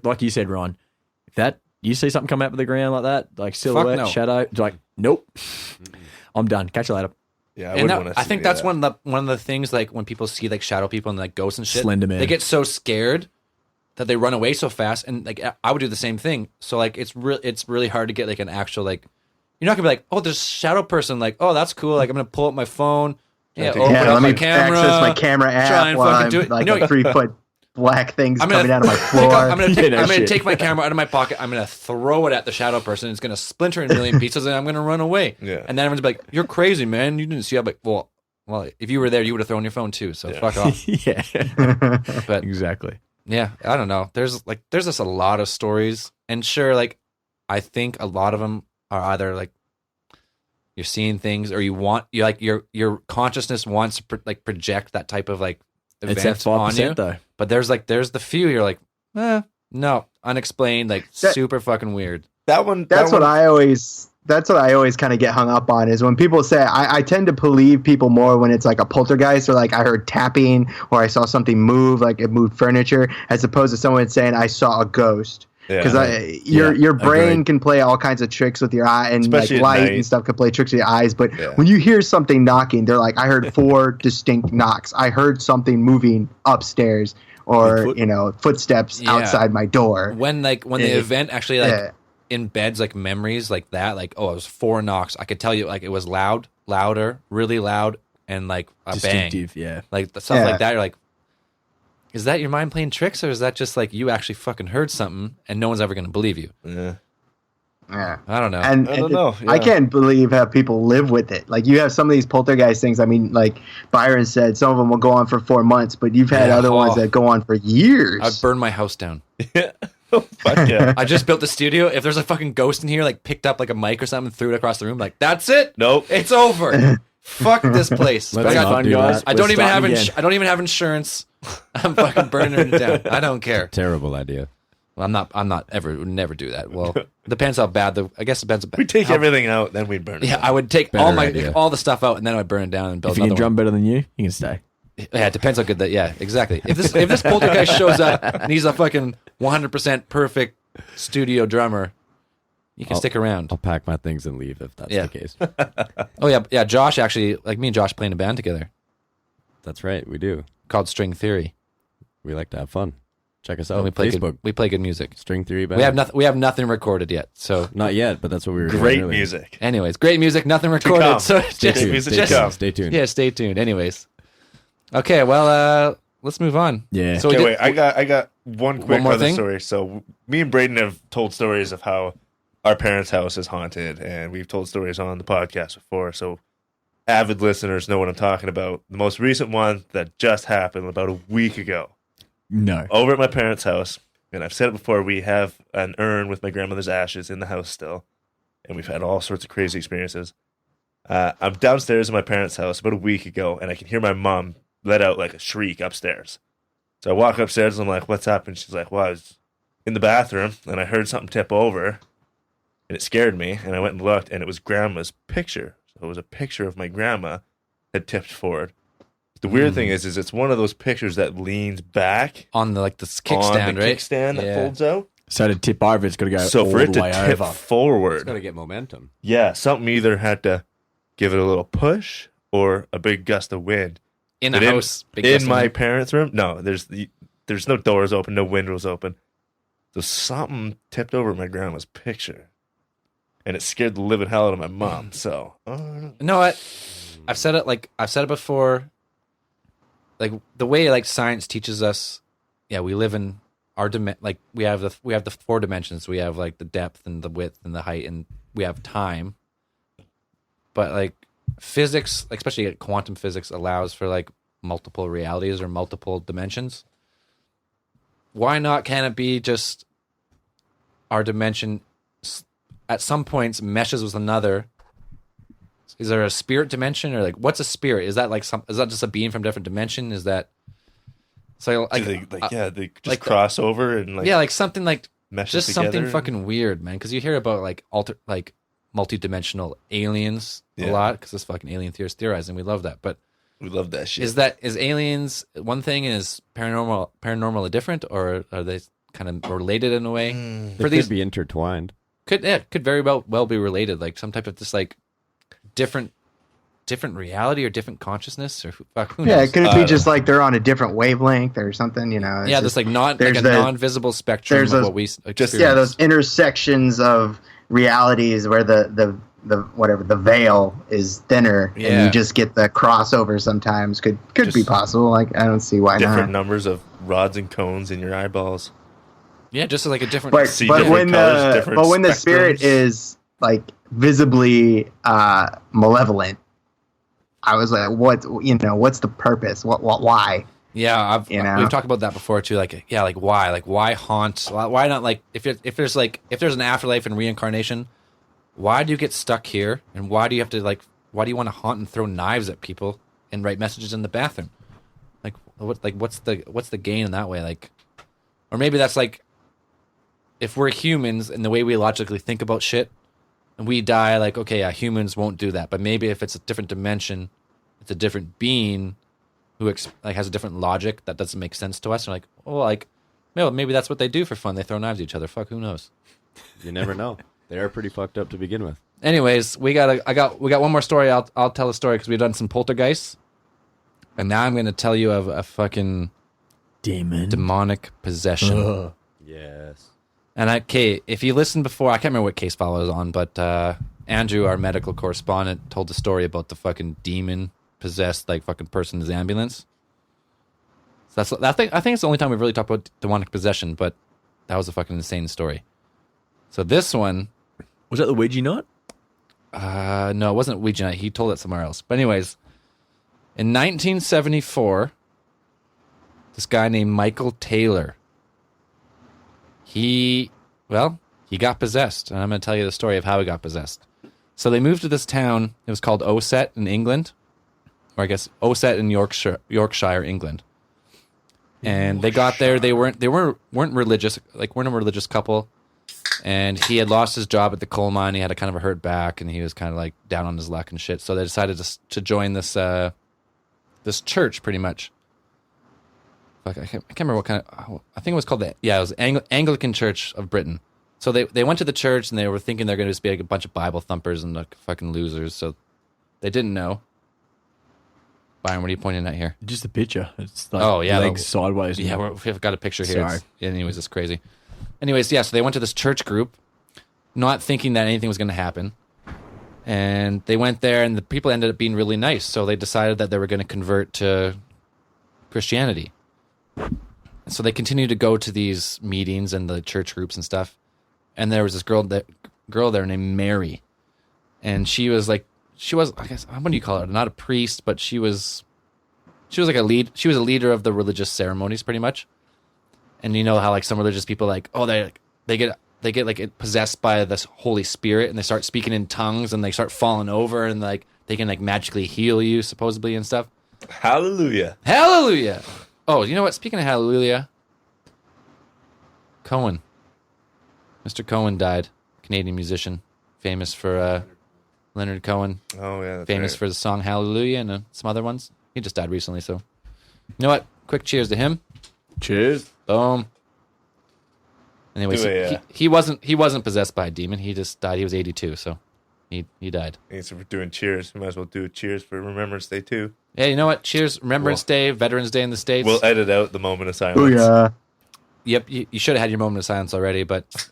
like you said, Ron, if that you see something come out of the ground like that, like silhouette, shadow, like nope, I'm done. Catch you later. Yeah, I think that's one of the things, like when people see like shadow people and like ghosts and shit, Slender-Man. they get so scared that they run away so fast. And like I would do the same thing. So like it's really hard to get like an actual like, you're not gonna be like, oh, there's a shadow person. Like, oh, that's cool. Like I'm gonna pull up my phone. Yeah, open up my camera. Access my camera app while I'm like a 3 foot black things coming out of my floor. I'm gonna take my camera out of my pocket. I'm gonna throw it at the shadow person. It's gonna splinter in a million pieces, and I'm gonna run away. Yeah. And then everyone's like, "You're crazy, man. You didn't see." I'm like, "Well, if you were there, you would have thrown your phone too. So fuck off." Yeah, but exactly. Yeah, I don't know. There's just a lot of stories, and sure, like I think a lot of them are either like you're seeing things, or your consciousness wants to project that type of like event it's that 5% on you. Though. But there's the few you're like, no, unexplained, like super fucking weird. That's what I always kind of get hung up on is when people say, I tend to believe people more when it's like a poltergeist or like I heard tapping or I saw something move, like it moved furniture, as opposed to someone saying I saw a ghost. Because your brain can play all kinds of tricks with your eye, and especially like light and stuff can play tricks with your eyes. But when you hear something knocking, they're like, I heard 4 distinct knocks. I heard something moving upstairs, or footsteps outside my door. When the event actually embeds like memories like that, like, oh, it was 4 knocks. I could tell you like it was louder, really loud, and like a distinctive, bang. Like the stuff like that. You're like, is that your mind playing tricks, or is that just like you actually fucking heard something and no one's ever going to believe you? Yeah. I don't know. And I don't know. Yeah. I can't believe how people live with it. Like you have some of these poltergeist things. I mean, like Byron said, some of them will go on for 4 months, but you've had other ones that go on for years. I'd burn my house down. Yeah. Fuck yeah. I just built the studio. If there's a fucking ghost in here, like picked up like a mic or something, threw it across the room, like that's it. Nope, it's over. Fuck this place. I don't even have insurance. I'm fucking burning it down. I don't care. Terrible idea. Well, I'm not would never do that. Well, depends how bad I guess it depends. We take everything out, then we burn it. Yeah, down. I would take all the stuff out, and then I would burn it down and build. If you can drum better than you can stay. Yeah, it depends how good that. Yeah, exactly. If this poltergeist shows up and he's a fucking 100% perfect studio drummer, you can stick around. I'll pack my things and leave if that's the case. Oh yeah. Josh actually, like me and Josh playing a band together. That's right, we do. Called String Theory. We like to have fun. Check us out. We play Facebook. We play good music. String Theory band. We have nothing recorded yet. So not yet, but that's what we were doing. Great music. Anyways, great music. Nothing recorded. So stay tuned. Yeah, stay tuned. Anyways. Okay, well, let's move on. Yeah. So wait, I got one quick other story. So me and Braden have told stories of how our parents' house is haunted, and we've told stories on the podcast before. So avid listeners know what I'm talking about. The most recent one that just happened about a week ago. No. Over at my parents' house, and I've said it before, we have an urn with my grandmother's ashes in the house still, and we've had all sorts of crazy experiences. I'm downstairs in my parents' house about a week ago, and I can hear my mom let out like a shriek upstairs. So I walk upstairs and I'm like, what's happened? She's like, well, I was in the bathroom and I heard something tip over and it scared me. And I went and looked and it was grandma's picture. So it was a picture of my grandma had tipped forward. The weird thing is it's one of those pictures that leans back on the kickstand, right? Kickstand that folds out. So to tip over, it's got to go so all for it the to way tip over. forward. It's got to get momentum. Yeah, something either had to give it a little push or a big gust of wind. In a house, in my parents' room, no. There's no doors open, no windows open. So something tipped over my grandma's picture, and it scared the living hell out of my mom. So no, I've said it before. Like the way like science teaches us, we live in our like we have the 4 dimensions. We have like the depth and the width and the height, and we have time. But like physics, especially quantum physics, allows for like multiple realities or multiple dimensions. Why not? Can it be just our dimension at some points meshes with another? Is there a spirit dimension, or like what's a spirit? Is that like is that just a being from a different dimension? Is that so? Like, they just cross over and like like something like meshes just something fucking weird, man. Because you hear about like multi-dimensional aliens a lot because this fucking alien theorists theorize, and we love that. But we love that shit. Is aliens one thing, and is paranormal different, or are they kind of related in a way? They could be intertwined. Could very well be related, like some type of just like different different reality or different consciousness or who knows? Yeah, could it be just like they're on a different wavelength or something? You know? Yeah, there's like not like a non-visible spectrum of what we experience. Those intersections of realities where the whatever the veil is thinner, and you just get the crossover. Sometimes could be possible. Like I don't see why different not. numbers of rods and cones in your eyeballs. Yeah, just like a different. But when the spirit is like visibly malevolent, I was like, what's the purpose? Why? Yeah, we've talked about that before too. Like, why? Like, why haunt? Why not? Like, if there's an afterlife and reincarnation, why do you get stuck here? And why do you have to why do you want to haunt and throw knives at people and write messages in the bathroom? What's the gain in that way? Like, or maybe that's like, if we're humans and the way we logically think about shit, and we die, like, okay, yeah, humans won't do that. But maybe if it's a different dimension, it's a different being who has a different logic that doesn't make sense to us. And maybe that's what they do for fun. They throw knives at each other. Fuck, who knows? You never know. They are pretty fucked up to begin with. Anyways, we got one more story. I'll tell a story because we've done some poltergeists, and now I'm going to tell you of a fucking demonic possession. Yes. And if you listened before, I can't remember what case file I was on, but Andrew, our medical correspondent, told the story about the fucking demon possessed fucking person in his ambulance. So I think it's the only time we've really talked about demonic possession, but that was a fucking insane story. So this one, was that the Ouija night? No, it wasn't Ouija night. He told it somewhere else. But anyways, in 1974, this guy named Michael Taylor, he got possessed, and I'm going to tell you the story of how he got possessed. So they moved to this town. It was called Ossett in England, or I guess Ossett in Yorkshire, England. And they got there. They weren't religious, weren't a religious couple. And he had lost his job at the coal mine. He had a kind of a hurt back, and he was kind of down on his luck and shit. So they decided to join this church, pretty much. I can't remember what kind of. I think it was called it was Anglican Church of Britain. So they went to the church and they were thinking they're going to just be a bunch of Bible thumpers and fucking losers. So they didn't know. Byron, what are you pointing at here? Just the picture. It's legs sideways. Yeah, we've got a picture here. Sorry. Anyways, it's crazy. Anyways, yeah. So they went to this church group, not thinking that anything was going to happen. And they went there, and the people ended up being really nice. So they decided that they were going to convert to Christianity. So they continued to go to these meetings and the church groups and stuff. And there was this girl there named Mary. And she was I guess, what do you call her? Not a priest, but she was like a lead. She was a leader of the religious ceremonies, pretty much. And you know how some religious people they get possessed by this Holy Spirit, and they start speaking in tongues, and they start falling over, and they can magically heal you supposedly and stuff. Hallelujah. Hallelujah. Oh, you know what? Speaking of hallelujah, Cohen. Mr. Cohen died. Canadian musician. Famous for Leonard Cohen. Oh, yeah. Famous for the song Hallelujah and some other ones. He just died recently, so. You know what? Quick cheers to him. Cheers. Boom. Anyways, he wasn't possessed by a demon. He just died. He was 82, so he died. Thanks for doing cheers. We might as well do a cheers for Remembrance Day, too. Yeah, you know what? Cheers. Remembrance Day, Veterans Day in the States. We'll edit out the moment of silence. Oh, yeah. Yep, you should have had your moment of silence already, but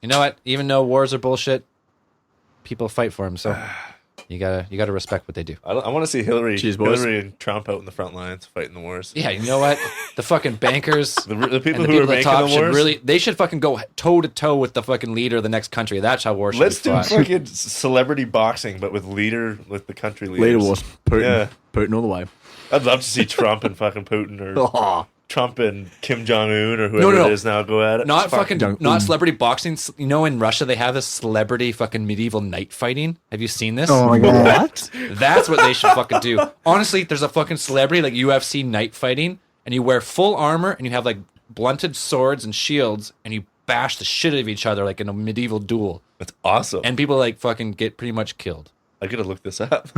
you know what? Even though wars are bullshit, people fight for them, so you gotta respect what they do. I want to see Hillary and Trump out in the front lines fighting the wars. Yeah, you know what? The fucking bankers, the people who are making the wars, they should fucking go toe to toe with the fucking leader of the next country. That's how war should be fought. Let's do fucking celebrity boxing, but with the country leaders. Leader wars. Putin all the way. I'd love to see Trump and fucking Putin, or Trump and Kim Jong-un, or whoever it is now go at it. Not celebrity boxing. You know, in Russia they have this celebrity fucking medieval knight fighting. Have you seen this? Oh my god. What? That's what they should fucking do. Honestly, there's a fucking celebrity UFC knight fighting, and you wear full armor and you have blunted swords and shields, and you bash the shit out of each other in a medieval duel. That's awesome. And people fucking get pretty much killed. I gotta look this up.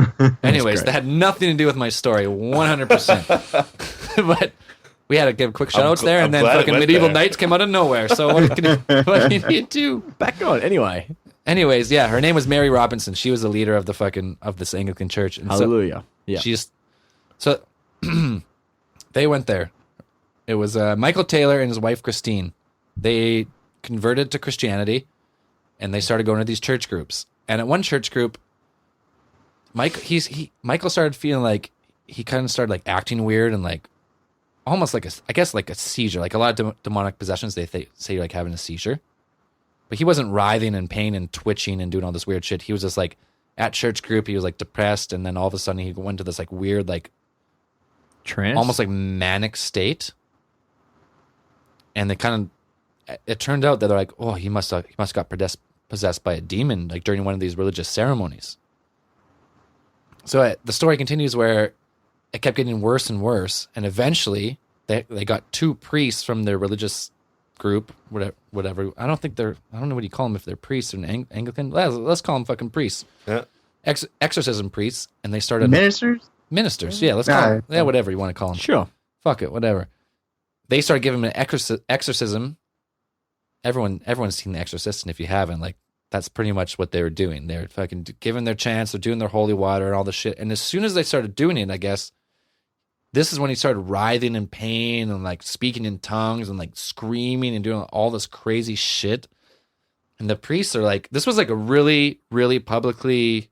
Anyways, that had nothing to do with my story, 100%. But we had to give quick shout outs there, and then fucking medieval knights came out of nowhere. So what can you do? Back on. Anyway. Anyways, yeah, her name was Mary Robinson. She was the leader of this Anglican church. And Hallelujah. So they went there. It was Michael Taylor and his wife Christine. They converted to Christianity, and they started going to these church groups. And at one church group, Michael started feeling like he kind of started like acting weird and like almost like a seizure. Like a lot of demonic possessions, they say like having a seizure. But he wasn't writhing in pain and twitching and doing all this weird shit. He was just like at church group, he was like depressed, and then all of a sudden he went to this like weird like trance, almost like manic state. And it turned out that they're like, oh, he must have got possessed by a demon like during one of these religious ceremonies. So the story continues where it kept getting worse and worse, and eventually they got 2 priests from their religious group, whatever. I don't know what you call them, if they're priests or an Anglican. Let's call them fucking priests. Yeah. Exorcism priests, and they started ministers. Yeah, let's call them. Yeah, whatever you want to call them. Sure. Fuck it, whatever. They started giving him an exorcism. Everyone's seen The Exorcist, and if you haven't, like, that's pretty much what they were doing. They were fucking giving their chants, they're doing their holy water and all this shit. And as soon as they started doing it, I guess, this is when he started writhing in pain and like speaking in tongues and like screaming and doing all this crazy shit. And the priests are like, this was like a really, really publicly,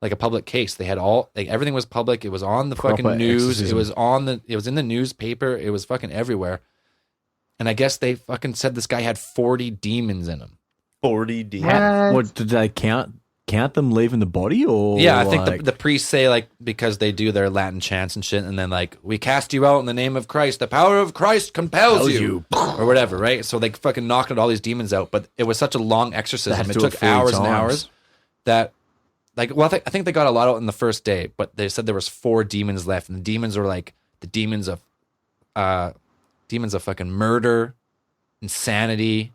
like a public case. They had everything was public. It was on the fucking news. Exorcism. It was in the newspaper. It was fucking everywhere. And I guess they fucking said this guy had 40 demons in him. 40 demons. What did they count them leaving the body, or yeah? I think the priests say like, because they do their Latin chants and shit, and then like, we cast you out in the name of Christ. The power of Christ compels you, or whatever, right? So they fucking knocked all these demons out, but it was such a long exorcism. It took hours and hours. That like, well, I think they got a lot out in the first day, but they said there was 4 demons left, and the demons were like the demons of fucking murder, insanity,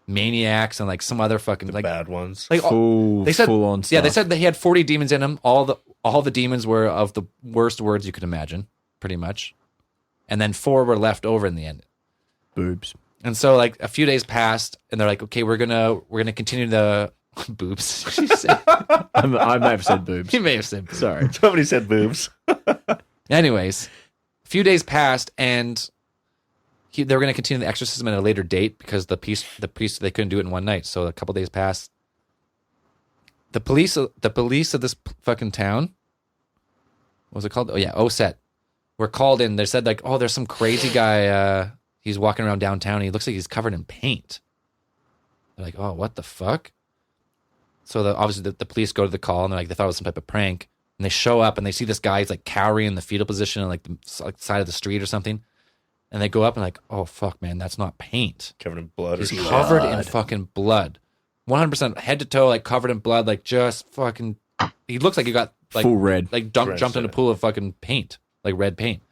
maniacs, and like some other fucking like bad ones. Like they said, full on stuff. Yeah, they said that he had 40 demons in him. All the demons were of the worst words you could imagine, pretty much. And then 4 were left over in the end. Boobs. And so like a few days passed, and they're like, okay, we're gonna continue the boobs. I may have said boobs. He may have said boobs. Sorry, somebody said boobs. Anyways, a few days passed, and they were going to continue the exorcism at a later date because the priest they couldn't do it in one night. So a couple days passed. The police of this fucking town, what was it called? Oh yeah, OSET, were called in. They said like, oh, there's some crazy guy. He's walking around downtown. He looks like he's covered in paint. They're like, oh, what the fuck? So obviously the police go to the call, and they're like, they thought it was some type of prank. And they show up, and they see this guy. He's like cowering in the fetal position on like the side of the street or something. And they go up and like, oh, fuck, man, that's not paint. Covered in blood. He's covered in fucking blood. 100% head to toe, like covered in blood, like just fucking... He looks like he got like... Full red. Like jumped in a pool of fucking paint, like red paint.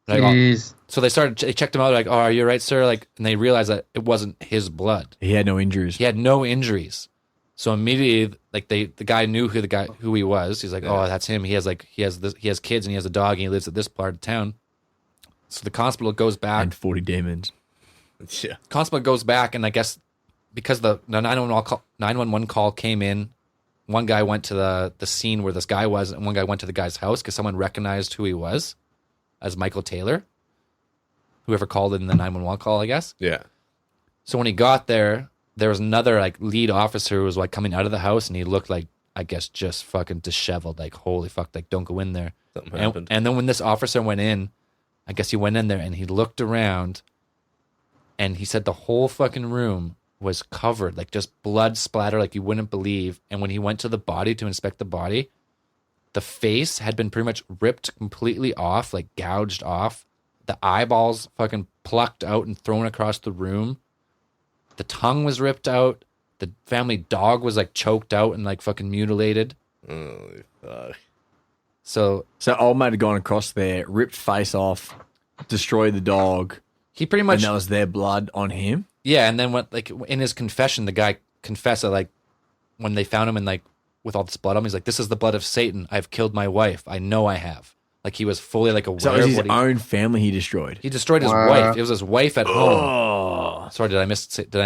Like, oh, so they checked him out, like, oh, are you all right, sir? Like, and they realized that it wasn't his blood. He had no injuries. He had no injuries. So immediately, like the guy knew who he was. He's like, oh, that's him. He has kids and he has a dog and he lives at this part of town. So the constable goes back. And 40 demons. Yeah. Constable goes back, and I guess because the 911 call came in, one guy went to the scene where this guy was, and one guy went to the guy's house because someone recognized who he was as Michael Taylor. Whoever called in the 911 call, I guess. Yeah. So when he got there was another like lead officer who was like coming out of the house, and he looked like, I guess, just fucking disheveled. Like, holy fuck, like, don't go in there. Something happened. And then when this officer went in, I guess he went in there and he looked around, and he said the whole fucking room was covered, like just blood splatter, like you wouldn't believe. And when he went to the body to inspect the body, the face had been pretty much ripped completely off, like gouged off. The eyeballs fucking plucked out and thrown across the room. The tongue was ripped out. The family dog was like choked out and like fucking mutilated. Oh, fuck. So old mate had gone across there, ripped face off, destroyed the dog. He pretty much, and that was their blood on him. Yeah, and then what? Like in his confession, the guy confessed that like when they found him and like with all this blood on him, he's like, "This is the blood of Satan. I've killed my wife. I know I have." Like he was fully like aware So it was of his what own family he destroyed. he destroyed his wife. It was his wife at home. Sorry, did I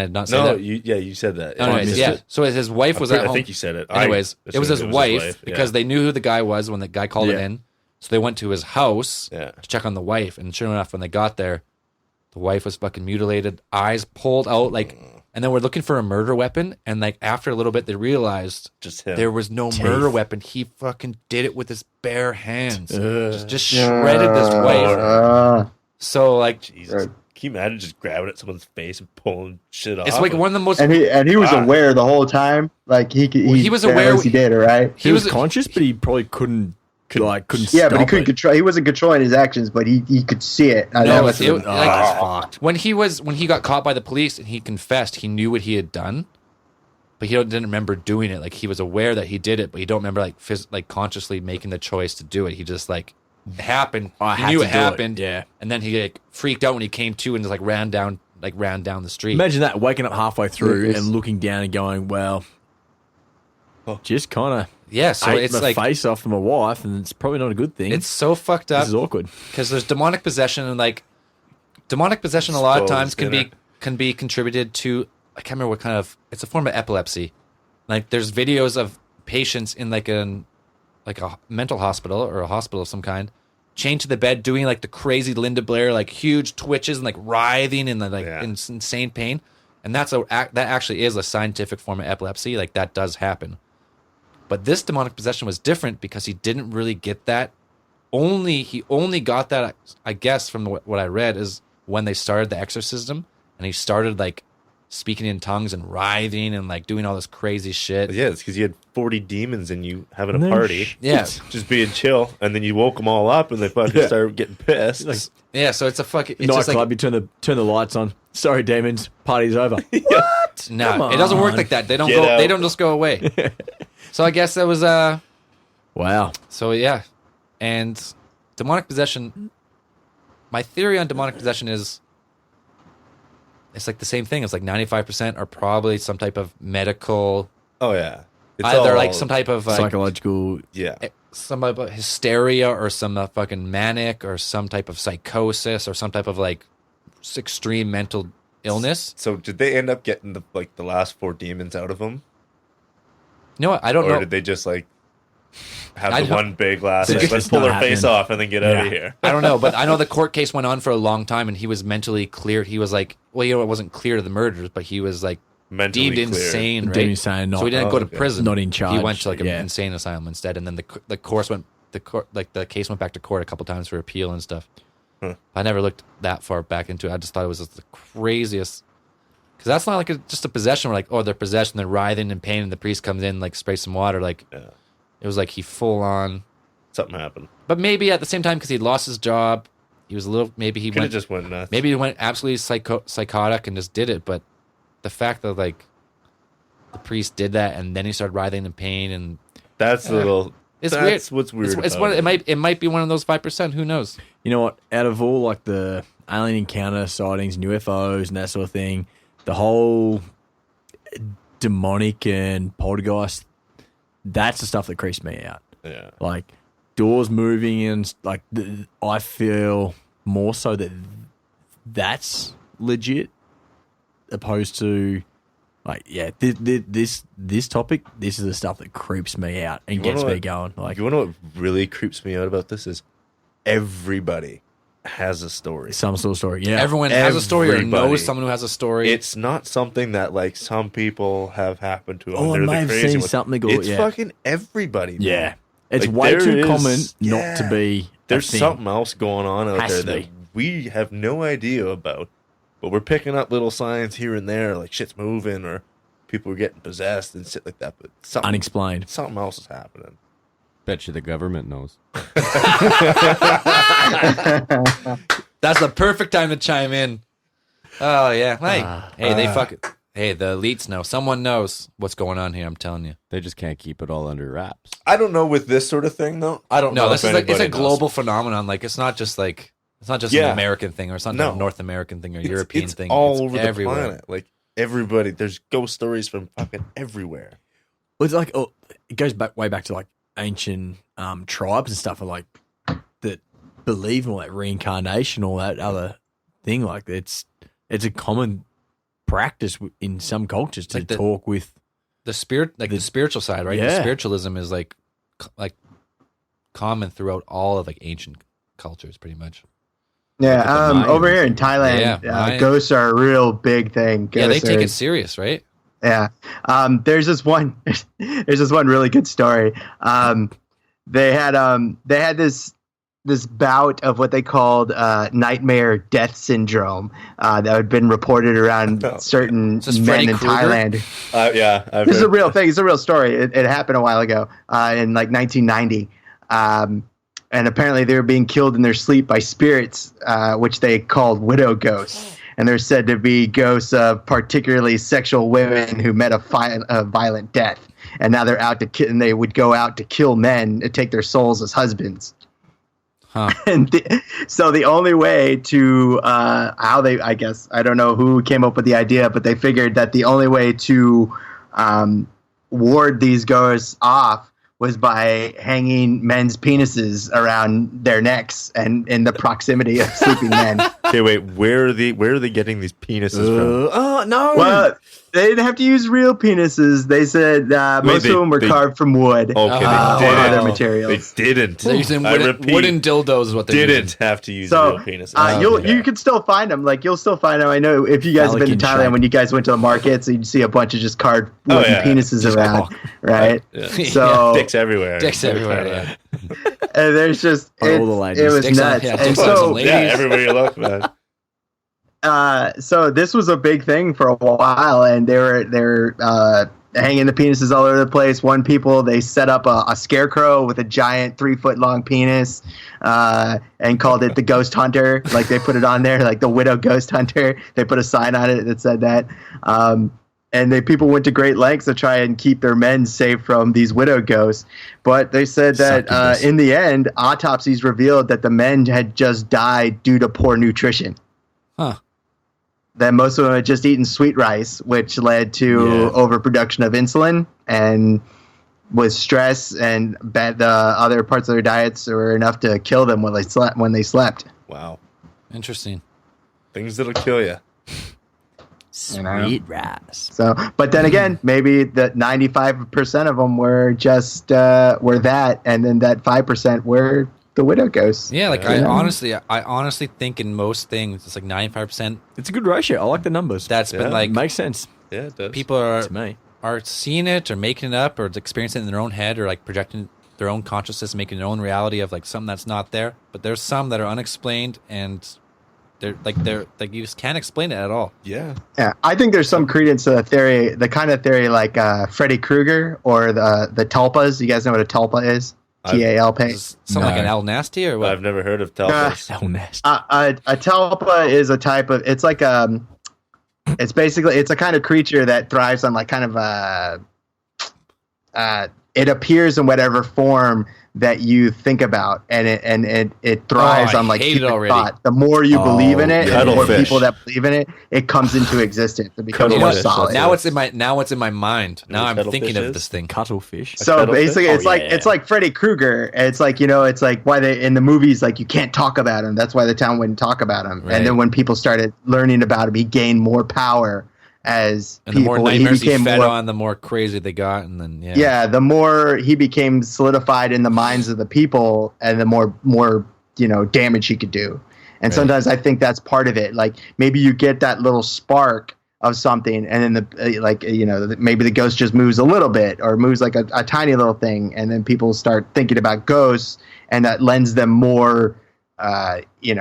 not say that? You said that. Anyways, yeah. So his wife was at home. I think you said it. Anyways, it was his wife because yeah. they knew who the guy was when the guy called it in. So they went to his house Yeah. to check on the wife, and sure enough, when they got there, the wife was fucking mutilated, eyes pulled out, like, and then we're looking for a murder weapon, and like after a little bit, they realized Just him. there was no murder weapon. He fucking did it with his bare hands, just shredded this wife. So like, Jesus. Can you imagine just grabbing at someone's face and pulling shit off? it's like one of the most. And he was aware the whole time. Like he was aware he did it, right? He was conscious, but he probably couldn't. Yeah, stop but he couldn't it. control. He wasn't controlling his actions, but he could see it. No, when he got caught by the police and he confessed, he knew what he had done, but he didn't remember doing it. Like he was aware that he did it, but he don't remember like consciously making the choice to do it. He just like it happened. He knew it happened. Yeah, and then he like freaked out when he came to and just like ran down the street. Imagine that, waking up halfway through and looking down and going, "Well, just kind of." Yeah, so ate it's my like face off of my wife, and it's probably not a good thing. It's so fucked up. This is awkward because there's demonic possession, and like demonic possession a lot of times can be contributed to. I can't remember what kind of. It's a form of epilepsy. Like there's videos of patients in like a mental hospital or a hospital of some kind, chained to the bed, doing like the crazy Linda Blair, like huge twitches and like writhing in the insane pain, and that actually is a scientific form of epilepsy. Like that does happen. But this demonic possession was different because he didn't really get that. He only got that, I guess, from what I read, is when they started the exorcism, and he started like speaking in tongues and writhing and like doing all this crazy shit. Yeah, it's because you had 40 demons and you having a party. Yeah, just being chill, and then you woke them all up and they fucking started getting pissed. Like, yeah, so it's a fucking nightclub. You turn the lights on. Sorry, demons, party's over. What? No, it doesn't work like that. They don't They don't just go away. So I guess that was wow. So yeah, and demonic possession. My theory on demonic possession is it's like the same thing. It's like 95% are probably some type of medical. Oh yeah, it's either like some type of psychological. Some type of hysteria or some fucking manic or some type of psychosis or some type of like extreme mental illness. So did they end up getting the last 4 demons out of them? You know what? I don't know. Or did they just like have the one big last, let's pull their face off and then get out of here? I don't know, but I know the court case went on for a long time and he was mentally cleared. He was like, well, it wasn't clear to the murderers, but he was like mentally deemed insane, right? Deemed insane, so he didn't go to prison. Not in charge. He went to like an insane asylum instead, and then the case went back to court a couple times for appeal and stuff. Huh. I never looked that far back into it. I just thought it was just the craziest. Because that's not like just a possession where like, oh, they're possessed and they're writhing in pain and the priest comes in, like sprays some water. Like, it was like he full on. Something happened. But maybe at the same time, because he'd lost his job, he was a little, just went nuts. Maybe he went absolutely psychotic and just did it. But the fact that like the priest did that and then he started writhing in pain and. That's a little. It's that's weird. What's weird. It's one. It might be one of those 5%. Who knows? You know what? Out of all like the alien encounter sightings, and UFOs, and that sort of thing, the whole demonic and poltergeist, that's the stuff that creeps me out. Yeah. Like doors moving and like I feel more so that that's legit, opposed to. Like this topic, this is the stuff that creeps me out and gets me going. Like, you want to know what really creeps me out about this is everybody has a story, some sort of story. Yeah, everyone has a story or knows someone who has a story. It's not something that like some people have happened to. Oh, I may have seen something. It's fucking everybody. Man. Yeah, it's like, way too common not to be. There's something else going on out there that we have no idea about. But we're picking up little signs here and there, like shit's moving or people are getting possessed and shit like that. But something unexplained. Something else is happening. Bet you the government knows. That's the perfect time to chime in. Oh yeah, hey, the elites know. Someone knows what's going on here. I'm telling you, they just can't keep it all under wraps. I don't know with this sort of thing though. I don't know. No, this is like it's a global phenomenon. Like it's not just like. It's not just an American thing, or it's not a North American thing, or European thing. It's all over the planet. Like everybody, there's ghost stories from fucking everywhere. Well, it's like it goes way back to like ancient tribes and stuff, and like that believe in all that reincarnation, all that other thing. Like it's a common practice in some cultures to talk with the spirit, like the spiritual side, right? Yeah. The spiritualism is like common throughout all of like ancient cultures, pretty much. Yeah, over here in Thailand, ghosts are a real big thing. Ghosts they take it serious, right? Yeah. There's this one really good story. They had this bout of what they called nightmare death syndrome that had been reported around certain men in Thailand. This is a real thing. It's a real story. It happened a while ago in like 1990. And apparently they were being killed in their sleep by spirits, which they called widow ghosts. And they're said to be ghosts of particularly sexual women who met a violent death. And now they're out to and they would go out to kill men and take their souls as husbands. Huh. And so the only way to I guess, I don't know who came up with the idea, but they figured that the only way to ward these ghosts off was by hanging men's penises around their necks and in the proximity of sleeping men. Okay, wait, where are they getting these penises from? Oh, no. Well, they didn't have to use real penises. They said most of them were carved from wood or other materials. They didn't. They're using wooden dildos is what they didn't have to use real penises. You can still find them. Like, you'll still find them. I know if you guys have been to Thailand, when you guys went to the markets, you'd see a bunch of just carved wooden penises around, right? Yeah. So dicks everywhere. Yeah. And there's just it was dicks nuts. And so everybody you look, man. So this was a big thing for a while, and they were hanging the penises all over the place. They set up a scarecrow with a giant 3-foot long penis, and called it the Ghost Hunter. Like, they put it on there, like the Widow Ghost Hunter. They put a sign on it that said that. And people went to great lengths to try and keep their men safe from these widow ghosts. But they said that in the end, autopsies revealed that the men had just died due to poor nutrition. Huh. That most of them had just eaten sweet rice, which led to overproduction of insulin, and with stress and the other parts of their diets were enough to kill them when they slept. Wow. Interesting. Things that'll kill you. Sweet rice. So, but then again, maybe the 95% of them were just were that, and then that 5% were the widow ghosts. Yeah, like I honestly think in most things it's like 95%. It's a good ratio. I like the numbers. That's been like makes sense. Yeah, it does. People are seeing it or making it up or experiencing it in their own head or like projecting their own consciousness, making their own reality of like something that's not there. But there's some that are unexplained and they're you just can't explain it at all. Yeah. Yeah. I think there's some credence to the theory, the kind of theory like Freddy Krueger or the tulpas. You guys know what a tulpa is? TALP. Something like an El Nasty or what? I've never heard of tulpas. El Nasty. A tulpa is a type of, it's like it's basically, it's a kind of creature that thrives on like kind of it appears in whatever form that you think about, and it thrives on like human thought. The more you believe in it, and the more people that believe in it, it comes into existence and becomes more solid. Now it's in my mind. Now I'm thinking of this thing. Cuttlefish. So basically, it's like Freddy Krueger. It's like, it's like why they in the movies, like, you can't talk about him. That's why the town wouldn't talk about him. Right. And then when people started learning about him, he gained more power. And the more nightmares he fed on, the more crazy they got, and then the more he became solidified in the minds of the people, and the more damage he could do. And sometimes I think that's part of it. Like, maybe you get that little spark of something, and then maybe the ghost just moves a little bit, or moves like a tiny little thing, and then people start thinking about ghosts, and that lends them more.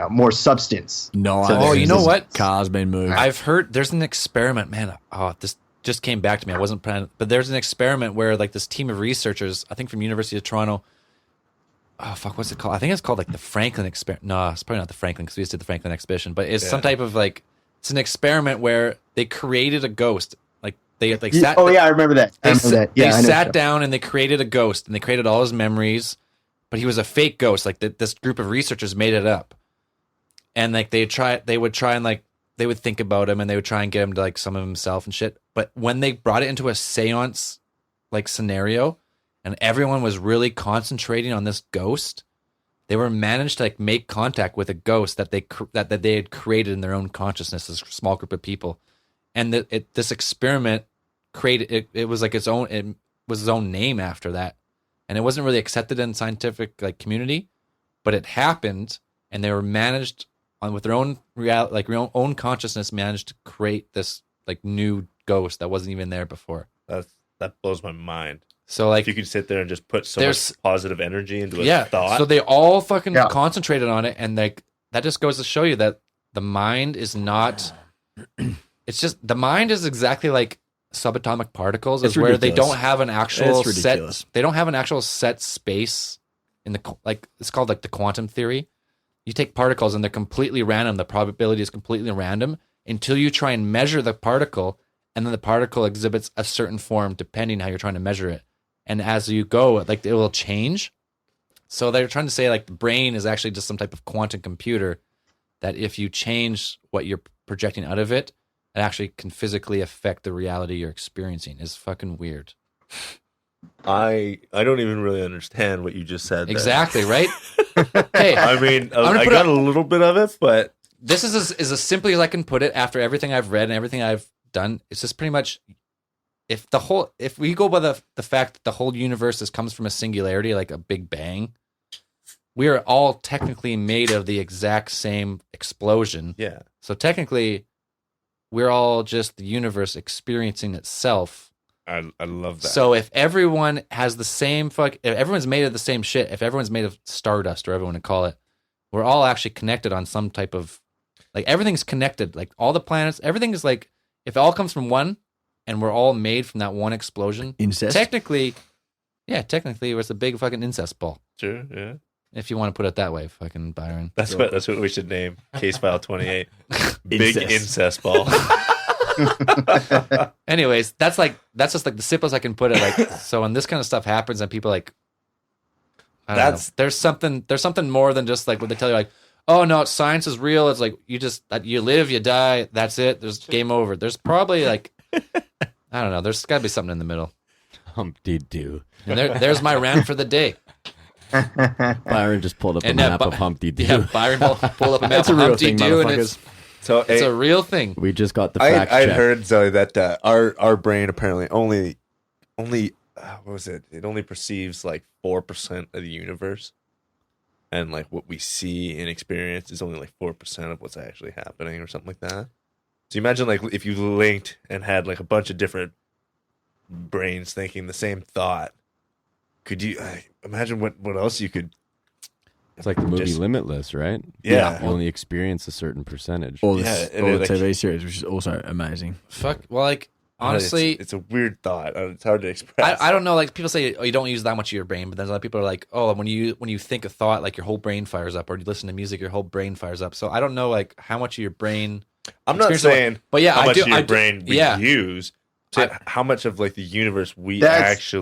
More substance. No, you know what? Car's been moved. I've heard there's an experiment, man. Oh, this just came back to me. I wasn't planning, but there's an experiment where like this team of researchers, I think from University of Toronto. Oh fuck, what's it called? I think it's called like the Franklin experiment. No, it's probably not the Franklin because we just did the Franklin expedition, but it's some type of like it's an experiment where they created a ghost. Like they sat. Oh yeah, I remember that. They sat down and they created a ghost, and they created all his memories. But he was a fake ghost. Like this group of researchers made it up, and like they would think about him, and they would try and get him to like some of himself and shit. But when they brought it into a seance like scenario, and everyone was really concentrating on this ghost, they were managed to like make contact with a ghost that they had created in their own consciousness, this small group of people. And this experiment created it was like its own name after that. And it wasn't really accepted in scientific like community, but it happened, and they were managed with their own own consciousness managed to create this like new ghost that wasn't even there before. That blows my mind. So like, if you could sit there and just put so much positive energy into a thought. So they all fucking concentrated on it, and like that just goes to show you that the mind is not. It's just the mind is exactly like subatomic particles, is where they don't have an actual set. They don't have an actual set space in the like. It's called like the quantum theory. You take particles and they're completely random. The probability is completely random until you try and measure the particle, and then the particle exhibits a certain form depending how you're trying to measure it. And as you go, like it will change. So they're trying to say like the brain is actually just some type of quantum computer that if you change what you're projecting out of it, it actually can physically affect the reality you're experiencing. It's fucking weird. I don't even really understand what you just said there. Exactly, right? Hey, I mean, I got a little bit of it, but this is as simply as I can put it after everything I've read and everything I've done. It's just pretty much if we go by the fact that the whole universe comes from a singularity, like a big bang, we are all technically made of the exact same explosion. Yeah. So technically, we're all just the universe experiencing itself. I love that. So if everyone has the same if everyone's made of the same shit, if everyone's made of stardust or whatever you want to call it, we're all actually connected on some type of, like everything's connected. Like all the planets, everything is like, if it all comes from one and we're all made from that one explosion. Incest? Technically, it was a big fucking incest ball. Sure, yeah. If you want to put it that way, fucking Byron. That's what we should name Case File 28. Big incest ball. Anyways, that's just like the simplest I can put it. Like, so when this kind of stuff happens and people like, I don't know, there's something more than just like what they tell you, like, oh no, science is real. It's like you live, you die, that's it. There's game over. There's probably like, I don't know. There's got to be something in the middle. Humpty-doo. And there's my rant for the day. Byron just pulled up a map of Humpty-Doo. Yeah, Byron pulled up a map of Humpty-Doo, and it's a real thing. We just got the fact check. I heard, Zoe, that our brain apparently only what was it? It only perceives like 4% of the universe, and like what we see and experience is only like 4% of what's actually happening, or something like that. So you imagine like if you linked and had like a bunch of different brains thinking the same thought. Could you imagine what else you could? It's like the movie Limitless, right? Yeah. You only experience a certain percentage. Or the TV series, which is also amazing. Fuck. Well, like, honestly... It's a weird thought. It's hard to express. I don't know. Like, people say, oh, you don't use that much of your brain. But then a lot of people are like, oh, when you think a thought, like, your whole brain fires up. Or you listen to music, your whole brain fires up. So I don't know, like, how much of your brain... I'm not saying but yeah, how much of your brain we use. How much of, like, the universe we actually...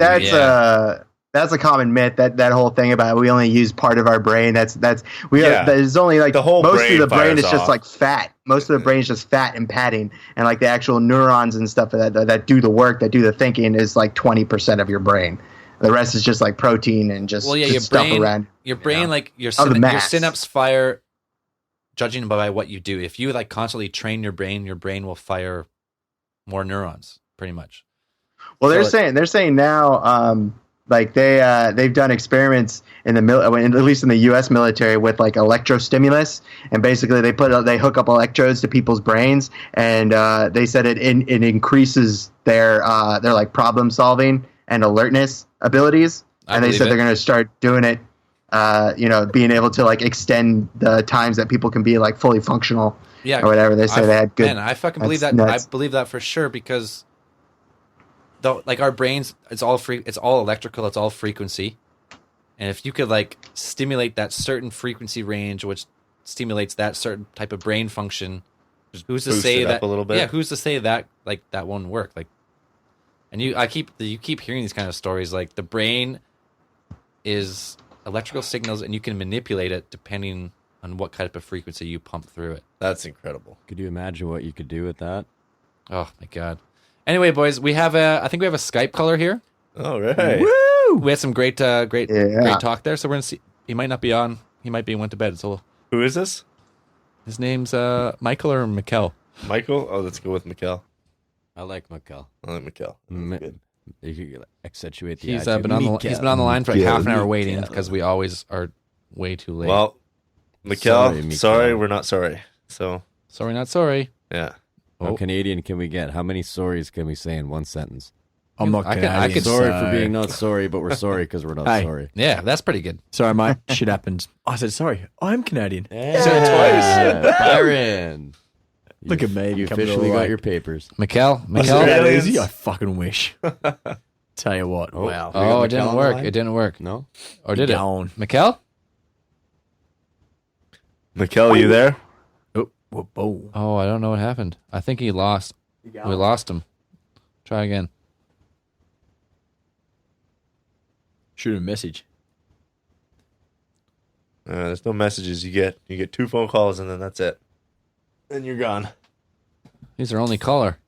That's a common myth. That whole thing about we only use part of our brain. There's only like the whole most of the brain is off. just like fat. Most of the brain is just fat and padding, and like the actual neurons and stuff that do the work, that do the thinking, is like 20% of your brain. The rest is just like protein and just your stuff brain, around. Your brain, like your synapse fire, judging by what you do. If you like constantly train your brain will fire more neurons, pretty much. Well, they're saying now. Like they've done experiments in at least in the U.S. military with like electrostimulus, and basically they hook up electrodes to people's brains, and they said it increases their like problem solving and alertness abilities, and they said they're going to start doing it, being able to like extend the times that people can be like fully functional, or whatever. They say they had good. Man, I fucking believe that. Nuts. I believe that for sure because. Though, like our brains, it's all electrical, it's all frequency, and if you could like stimulate that certain frequency range, which stimulates that certain type of brain function, who's to say that a little bit? Yeah, who's to say that like that won't work? Like, and you keep hearing these kind of stories. Like the brain is electrical signals, and you can manipulate it depending on what type of frequency you pump through it. That's incredible. Could you imagine what you could do with that? Oh my god. Anyway, boys, I think we have a Skype caller here. All right. Woo! We had some great talk there. So we're gonna see. He might not be on. He might be went to bed. So who is this? His name's Michael or Mikkel. Michael? Oh, let's go with Mikkel. I like Mikkel. I like Mikkel. Good. You accentuate the he's been on the line for like half an hour waiting because we always are way too late. Well, Mikkel, sorry, we're not sorry. So sorry, not sorry. Yeah. How Canadian can we get? How many sorries can we say in one sentence? I'm not Canadian. I could sorry for being not sorry, but we're sorry because we're not sorry. Yeah, that's pretty good. Sorry, mate. Shit happens. I said sorry. I'm Canadian. Yeah. Said it twice. Byron. Look at me. You officially got your papers. Mikkel. That easy? I fucking wish. Tell you what. Wow. Oh, it didn't work. It didn't work. No? Or did it? Mikkel? Mikkel, you there? Oh, I don't know what happened. I think he lost. We lost him. Try again. Shoot a message. There's no messages. You get 2 phone calls and then that's it. Then you're gone. He's our only caller.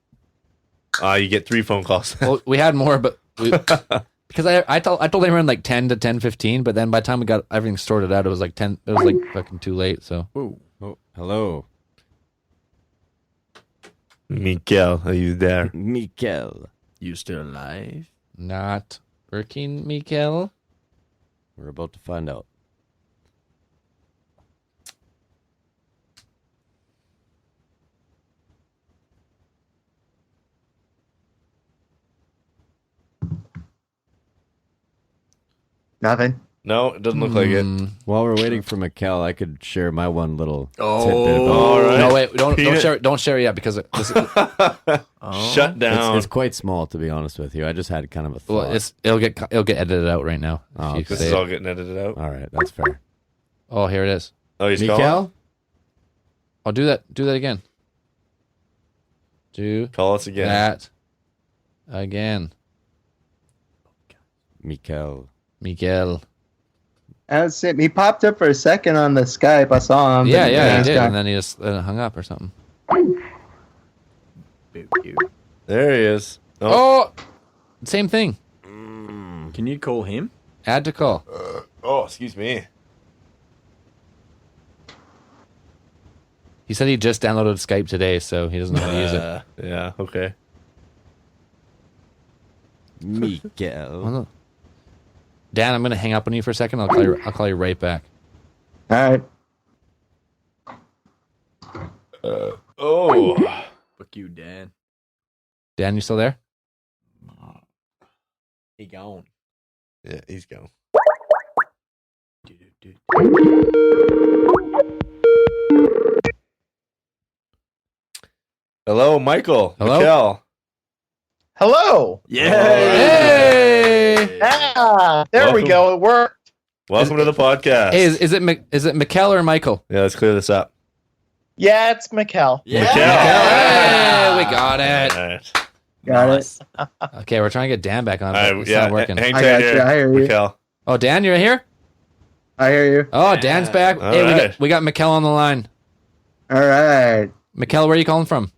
You get 3 phone calls. Well, we had more, but because I told everyone like 10 to 10:15, but then by the time we got everything sorted out, it was like 10. It was like fucking too late. So. Oh, hello, Mikkel, are you there? Mikkel, you still alive? Not working, Mikkel. We're about to find out. Nothing. No, it doesn't look like it. While we're waiting for Mikkel, I could share my one little tidbit all right. No, wait, don't share it yet because shut down. It's quite small, to be honest with you. I just had kind of a thought. Well, it'll get edited out right now. Oh, this is all getting edited out. All right, that's fair. Oh, here it is. Oh, he's Mikkel? calling? Oh, do that again. Call us again. That again. Mikkel. That's it. He popped up for a second on the Skype. I saw him. Yeah, he did, and then he just hung up or something. There he is. Oh, same thing. Can you call him? Add to call. Excuse me. He said he just downloaded Skype today, so he doesn't know how to use it. Yeah, okay. Mikkel. Dan, I'm going to hang up on you for a second. I'll call you right back. All right. Fuck you, Dan. Dan, you still there? He gone. Yeah, he's gone. Hello, Michael. Hello? Mikkel. Hello. Hey! Ah, there we go. It worked. Welcome to the podcast. Hey, is it Mikkel or Michael? Yeah, let's clear this up. Yeah, it's Mikkel. Yeah. Hey, we got it. All right. Got it. Okay, we're trying to get Dan back on, but it's yeah, not working. Hang I tight got you. here, I hear you. Mikkel. Oh, Dan, you're here? I hear you. Oh, Dan's back. All Hey, right. we got Mikkel on the line. All right. Mikkel, where are you calling from?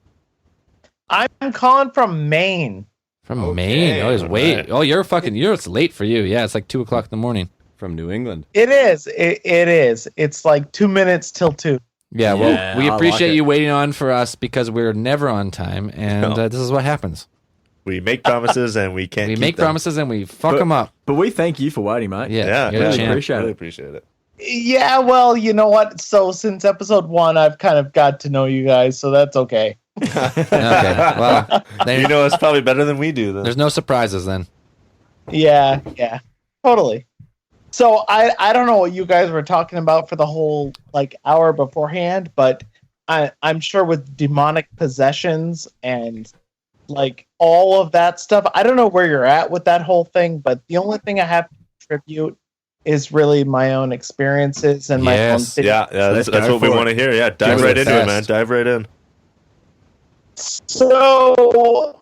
I'm calling from Maine. From Maine. Oh, it's wait. right. Oh, it's late for you. Yeah, it's like 2:00 in the morning. From New England. It is. It is. It's like 2 minutes till 2. Yeah, well, Yeah, we I appreciate like it. you waiting on for us because we're never on time, and No. this is what happens. We make promises and we can't We keep make them. promises and we fuck them up. But we thank you for waiting, mate. Yeah, Yeah, you're the yeah, champ. appreciate it. really appreciate it. Yeah, well, you know what? So since episode 1, I've kind of got to know you guys, so that's okay. Okay, well, You know us probably better than we do, then. there's no surprises then. Yeah, totally. So I don't know what you guys were talking about for the whole like hour beforehand, but I'm sure with demonic possessions and like all of that stuff, I don't know where you're at with that whole thing, but the only thing I have to contribute is really my own experiences and my own Yes. city. Yeah, that's go what we for it. want to hear. Yeah, dive Give us right the into it, best. man. Dive right in. So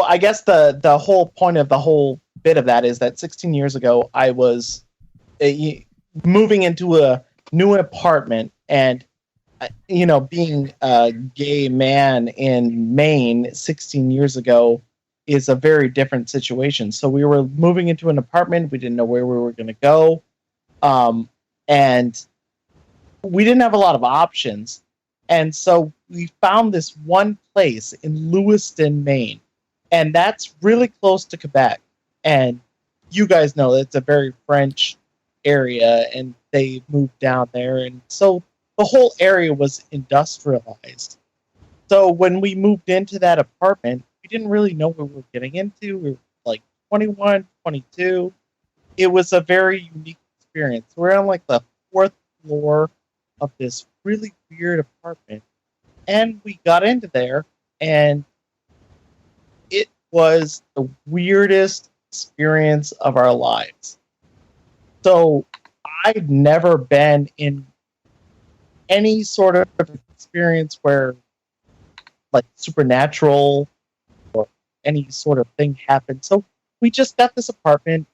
I guess the whole point of the whole bit of that is that 16 years ago I was moving into a new apartment, and being a gay man in Maine 16 years ago, is a very different situation. So we were moving into an apartment. We didn't know where we were going to go. And we didn't have a lot of options. And so we found this one place in Lewiston, Maine. And that's really close to Quebec. And you guys know it's a very French area, and they moved down there. And so the whole area was industrialized. So when we moved into that apartment, we didn't really know what we were getting into. We were like 21, 22. It was a very unique experience. We're on like the 4th floor of this really weird apartment. And we got into there, and it was the weirdest experience of our lives. So I'd never been in any sort of experience where like supernatural or any sort of thing happened. So we just got this apartment.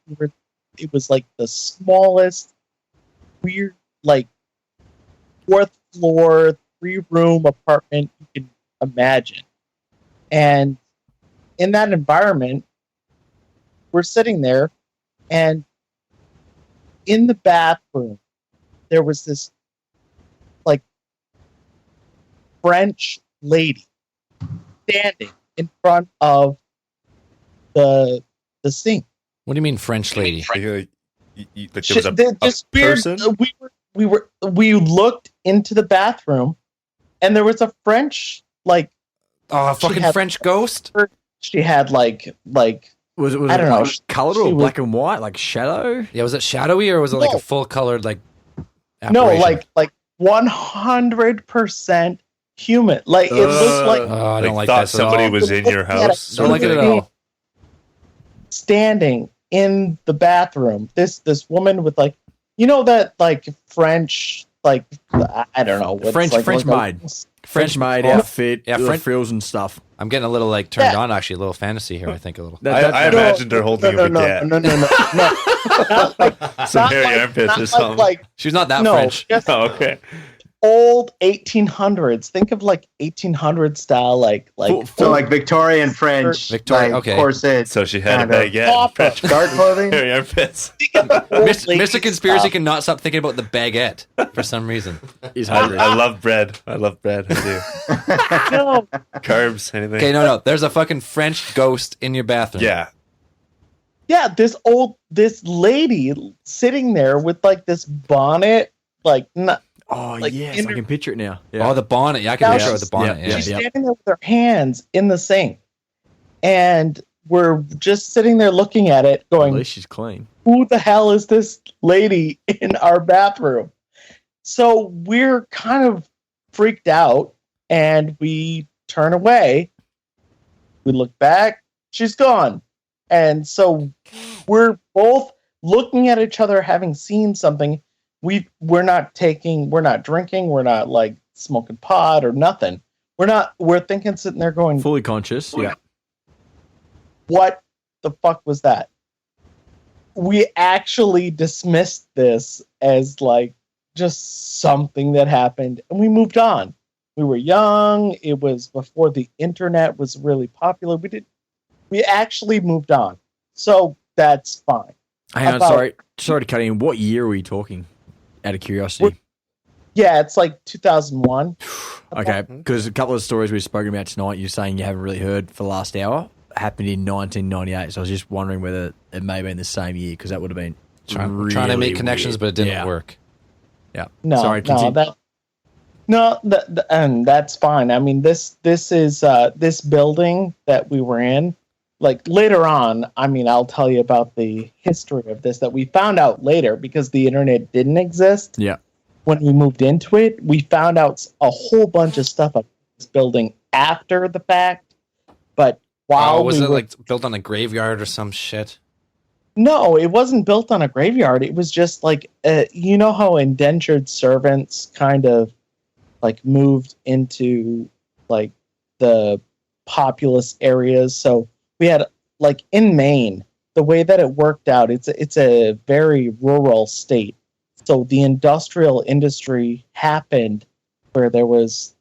It was like the smallest, weird, like 4th floor, 3-room apartment you can imagine. And in that environment, we're sitting there, and in the bathroom, there was this like French lady standing in front of the sink. What do you mean French lady? Person? We looked into the bathroom, and there was a French like a fucking French ghost. She had like was it I don't know, colored or black and white, like shadow? Yeah, was it shadowy or was it like a full colored like? No, like 100% human. Like it looked like. Oh, I don't like thought that. Somebody was in your house. Don't like it at all. Standing in the bathroom, this woman with like, you know that like French, like I don't know, French maid outfit, French frills and stuff. I'm getting a little like turned on, actually, a little fantasy here. I think a little. I imagined her holding a baguette. No. Not like, some hairy armpits or something. Like, she's not that French. Okay. Old 1800s. Think of like 1800 style, like so like Victorian French, Victorian, like, corset. So she had a baguette, French guard clothing. Hairy armpits. Mr. Conspiracy cannot stop thinking about the baguette for some reason. He's hungry. I love bread. I do. No. Carbs, anything. Okay, no. There's a fucking French ghost in your bathroom. Yeah, this lady sitting there with like this bonnet, like not. Oh, like yes, I can picture it now. Yeah. Oh, the bonnet. Yeah, I can picture it with the bonnet. She's standing there with her hands in the sink. And we're just sitting there looking at it going, at least she's clean. Who the hell is this lady in our bathroom? So we're kind of freaked out, and we turn away. We look back. She's gone. And so we're both looking at each other, having seen something. We're not drinking, we're not like smoking pot or nothing. We're thinking, sitting there going, fully conscious. Yeah. What the fuck was that? We actually dismissed this as like just something that happened, and we moved on. We were young. It was before the internet was really popular. We actually moved on. So that's fine. Hang on, sorry to cut in. What year are we talking? Out of curiosity. Yeah, it's like 2001. Okay, because a couple of stories we've spoken about tonight, you're saying you haven't really heard for the last hour, happened in 1998. So I was just wondering whether it may have been the same year, because that would have been trying to make connections, but it didn't work. Yeah. No, sorry, and that's fine. I mean, this is this building that we were in. Like later on, I mean, I'll tell you about the history of this that we found out later, because the internet didn't exist. Yeah. When we moved into it, we found out a whole bunch of stuff about this building after the fact. But while was it like built on a graveyard or some shit? No, it wasn't built on a graveyard. It was just like, you know how indentured servants kind of like moved into like the populous areas. So we had like in Maine, the way that it worked out, it's a very rural state. So the industrial industry happened where there was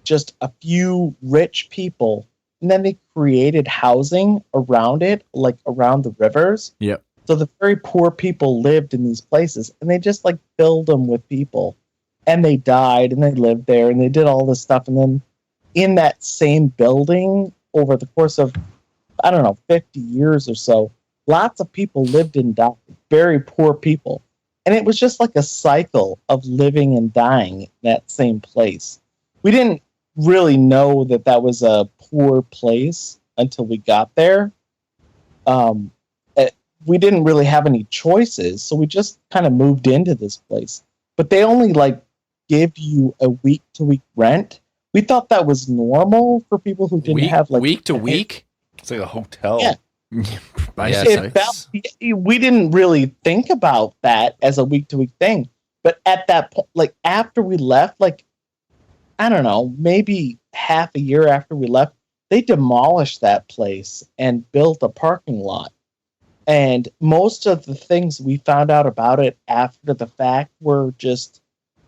just a few rich people and then they created housing around it, like around the rivers. Yep. So the very poor people lived in these places, and they just like filled them with people, and they died, and they lived there, and they did all this stuff, and then in that same building over the course of, I don't know, 50 years or so, lots of people lived and died, very poor people, and it was just like a cycle of living and dying in that same place. We didn't really know that that was a poor place until we got there. We didn't really have any choices, so we just kind of moved into this place. But they only like give you a week-to-week rent. We thought that was normal for people who didn't have like week to week. It's like a hotel. Yeah. We didn't really think about that as a week-to-week thing. But at that point, like after we left, like I don't know, maybe half a year after we left, they demolished that place and built a parking lot. And most of the things we found out about it after the fact were just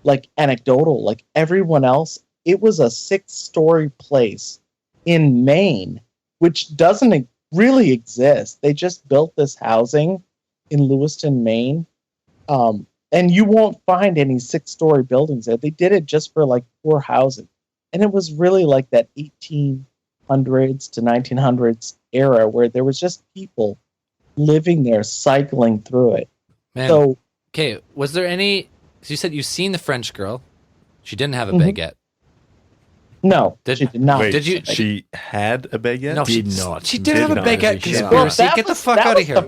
like anecdotal. Like everyone else, it was a 6-story place in Maine, which doesn't really exist. They just built this housing in Lewiston, Maine. And you won't find any 6-story buildings there. They did it just for like poor housing. And it was really like that 1800s to 1900s era where there was just people living there, cycling through it. Man. So, okay, was there any? So you said you've seen the French girl. She didn't have a baguette. No, she did not. Wait, did you? She had a baguette. No, she did not. She did have a baguette. Conspiracy. Get the fuck out of here.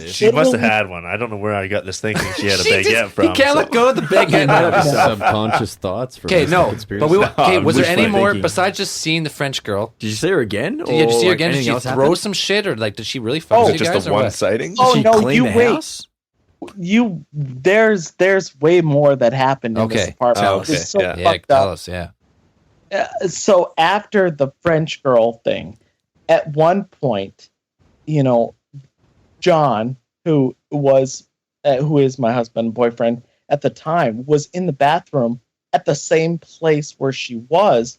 She must have had one. I don't know where I got this thinking she had a baguette from. You can't let go of the baguette. Subconscious thoughts. Okay, no. But was there any more besides just seeing the French girl? Did you see her again? Did you see her again? Did she throw some shit, or like did she really fuck you guys? Just a one sighting? Oh no, you wait. There's way more that happened in this apartment. Okay. So tell us. Yeah. So after the French girl thing, at one point, John, who is my husband, boyfriend at the time, was in the bathroom at the same place where she was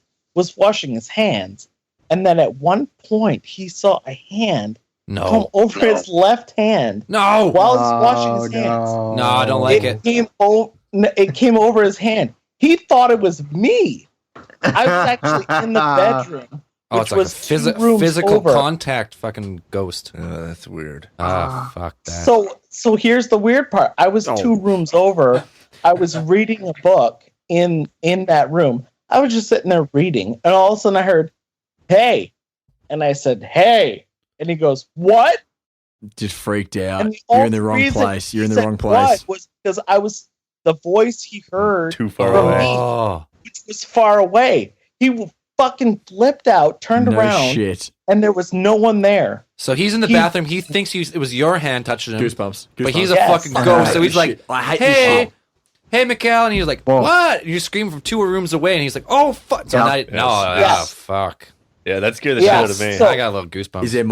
washing his hands. And then at one point, he saw a hand come over his left hand while he's washing his hands. No, I don't like it. It came over his hand. He thought it was me. I was actually in the bedroom. Oh, it's like a physical contact fucking ghost. That's weird. Fuck that. So here's the weird part. I was 2 rooms over. I was reading a book in that room. I was just sitting there reading, and all of a sudden I heard, "Hey," and I said, "Hey," and he goes, "What?" Just freaked out. You're in the wrong place. You're in the wrong place. Was because I was the voice he heard too far away. Which was far away. He fucking flipped out, turned around, and there was no one there. So he's in the bathroom. He thinks it was your hand touching him. Goosebumps. But he's a fucking ghost. So he's like, "Hey, Mikhail," and he's like, "What?" And you scream from 2 rooms away, and he's like, "Oh fuck!" So fuck. Yeah, that scared the shit out of me. I got a little goosebumps. Is there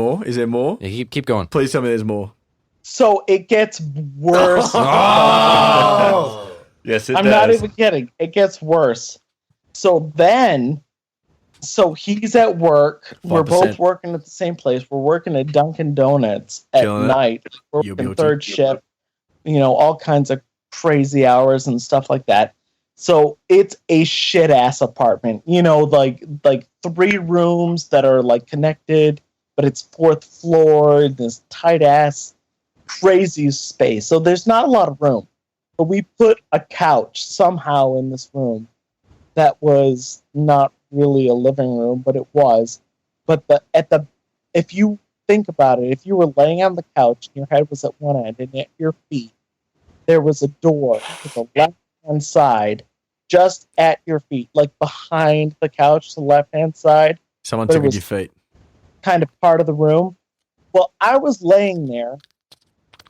more? Yeah, keep going. Please tell me there's more. So it gets worse. Yes, it does. I'm not even kidding. It gets worse. So he's at work. 5%. We're both working at the same place. We're working at Dunkin' Donuts at night. We're working third shift. All kinds of crazy hours and stuff like that. So it's a shit ass apartment. Like 3 rooms that are like connected, but it's 4th floor. This tight ass, crazy space. So there's not a lot of room. But we put a couch somehow in this room that was not really a living room, but it was. But if you think about it, if you were laying on the couch and your head was at one end and at your feet, there was a door to the left-hand side, just at your feet, like behind the couch, the left-hand side. Someone took at your feet. Kind of part of the room. Well, I was laying there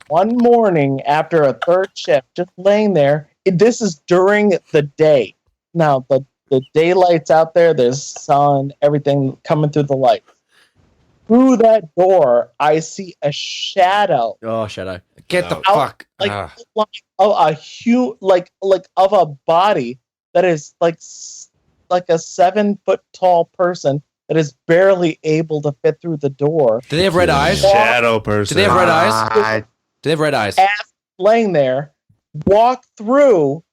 one morning after a 3rd shift, just laying there. This is during the day. Now, the daylight's out there, there's sun, everything coming through the light. Through that door, I see a shadow. Oh, shadow. Get the fuck. Of a body that is like a 7 foot tall person that is barely able to fit through the door. Do they have red eyes? Shadow person. Do they have red eyes? Do they have red eyes? Laying there, walk through,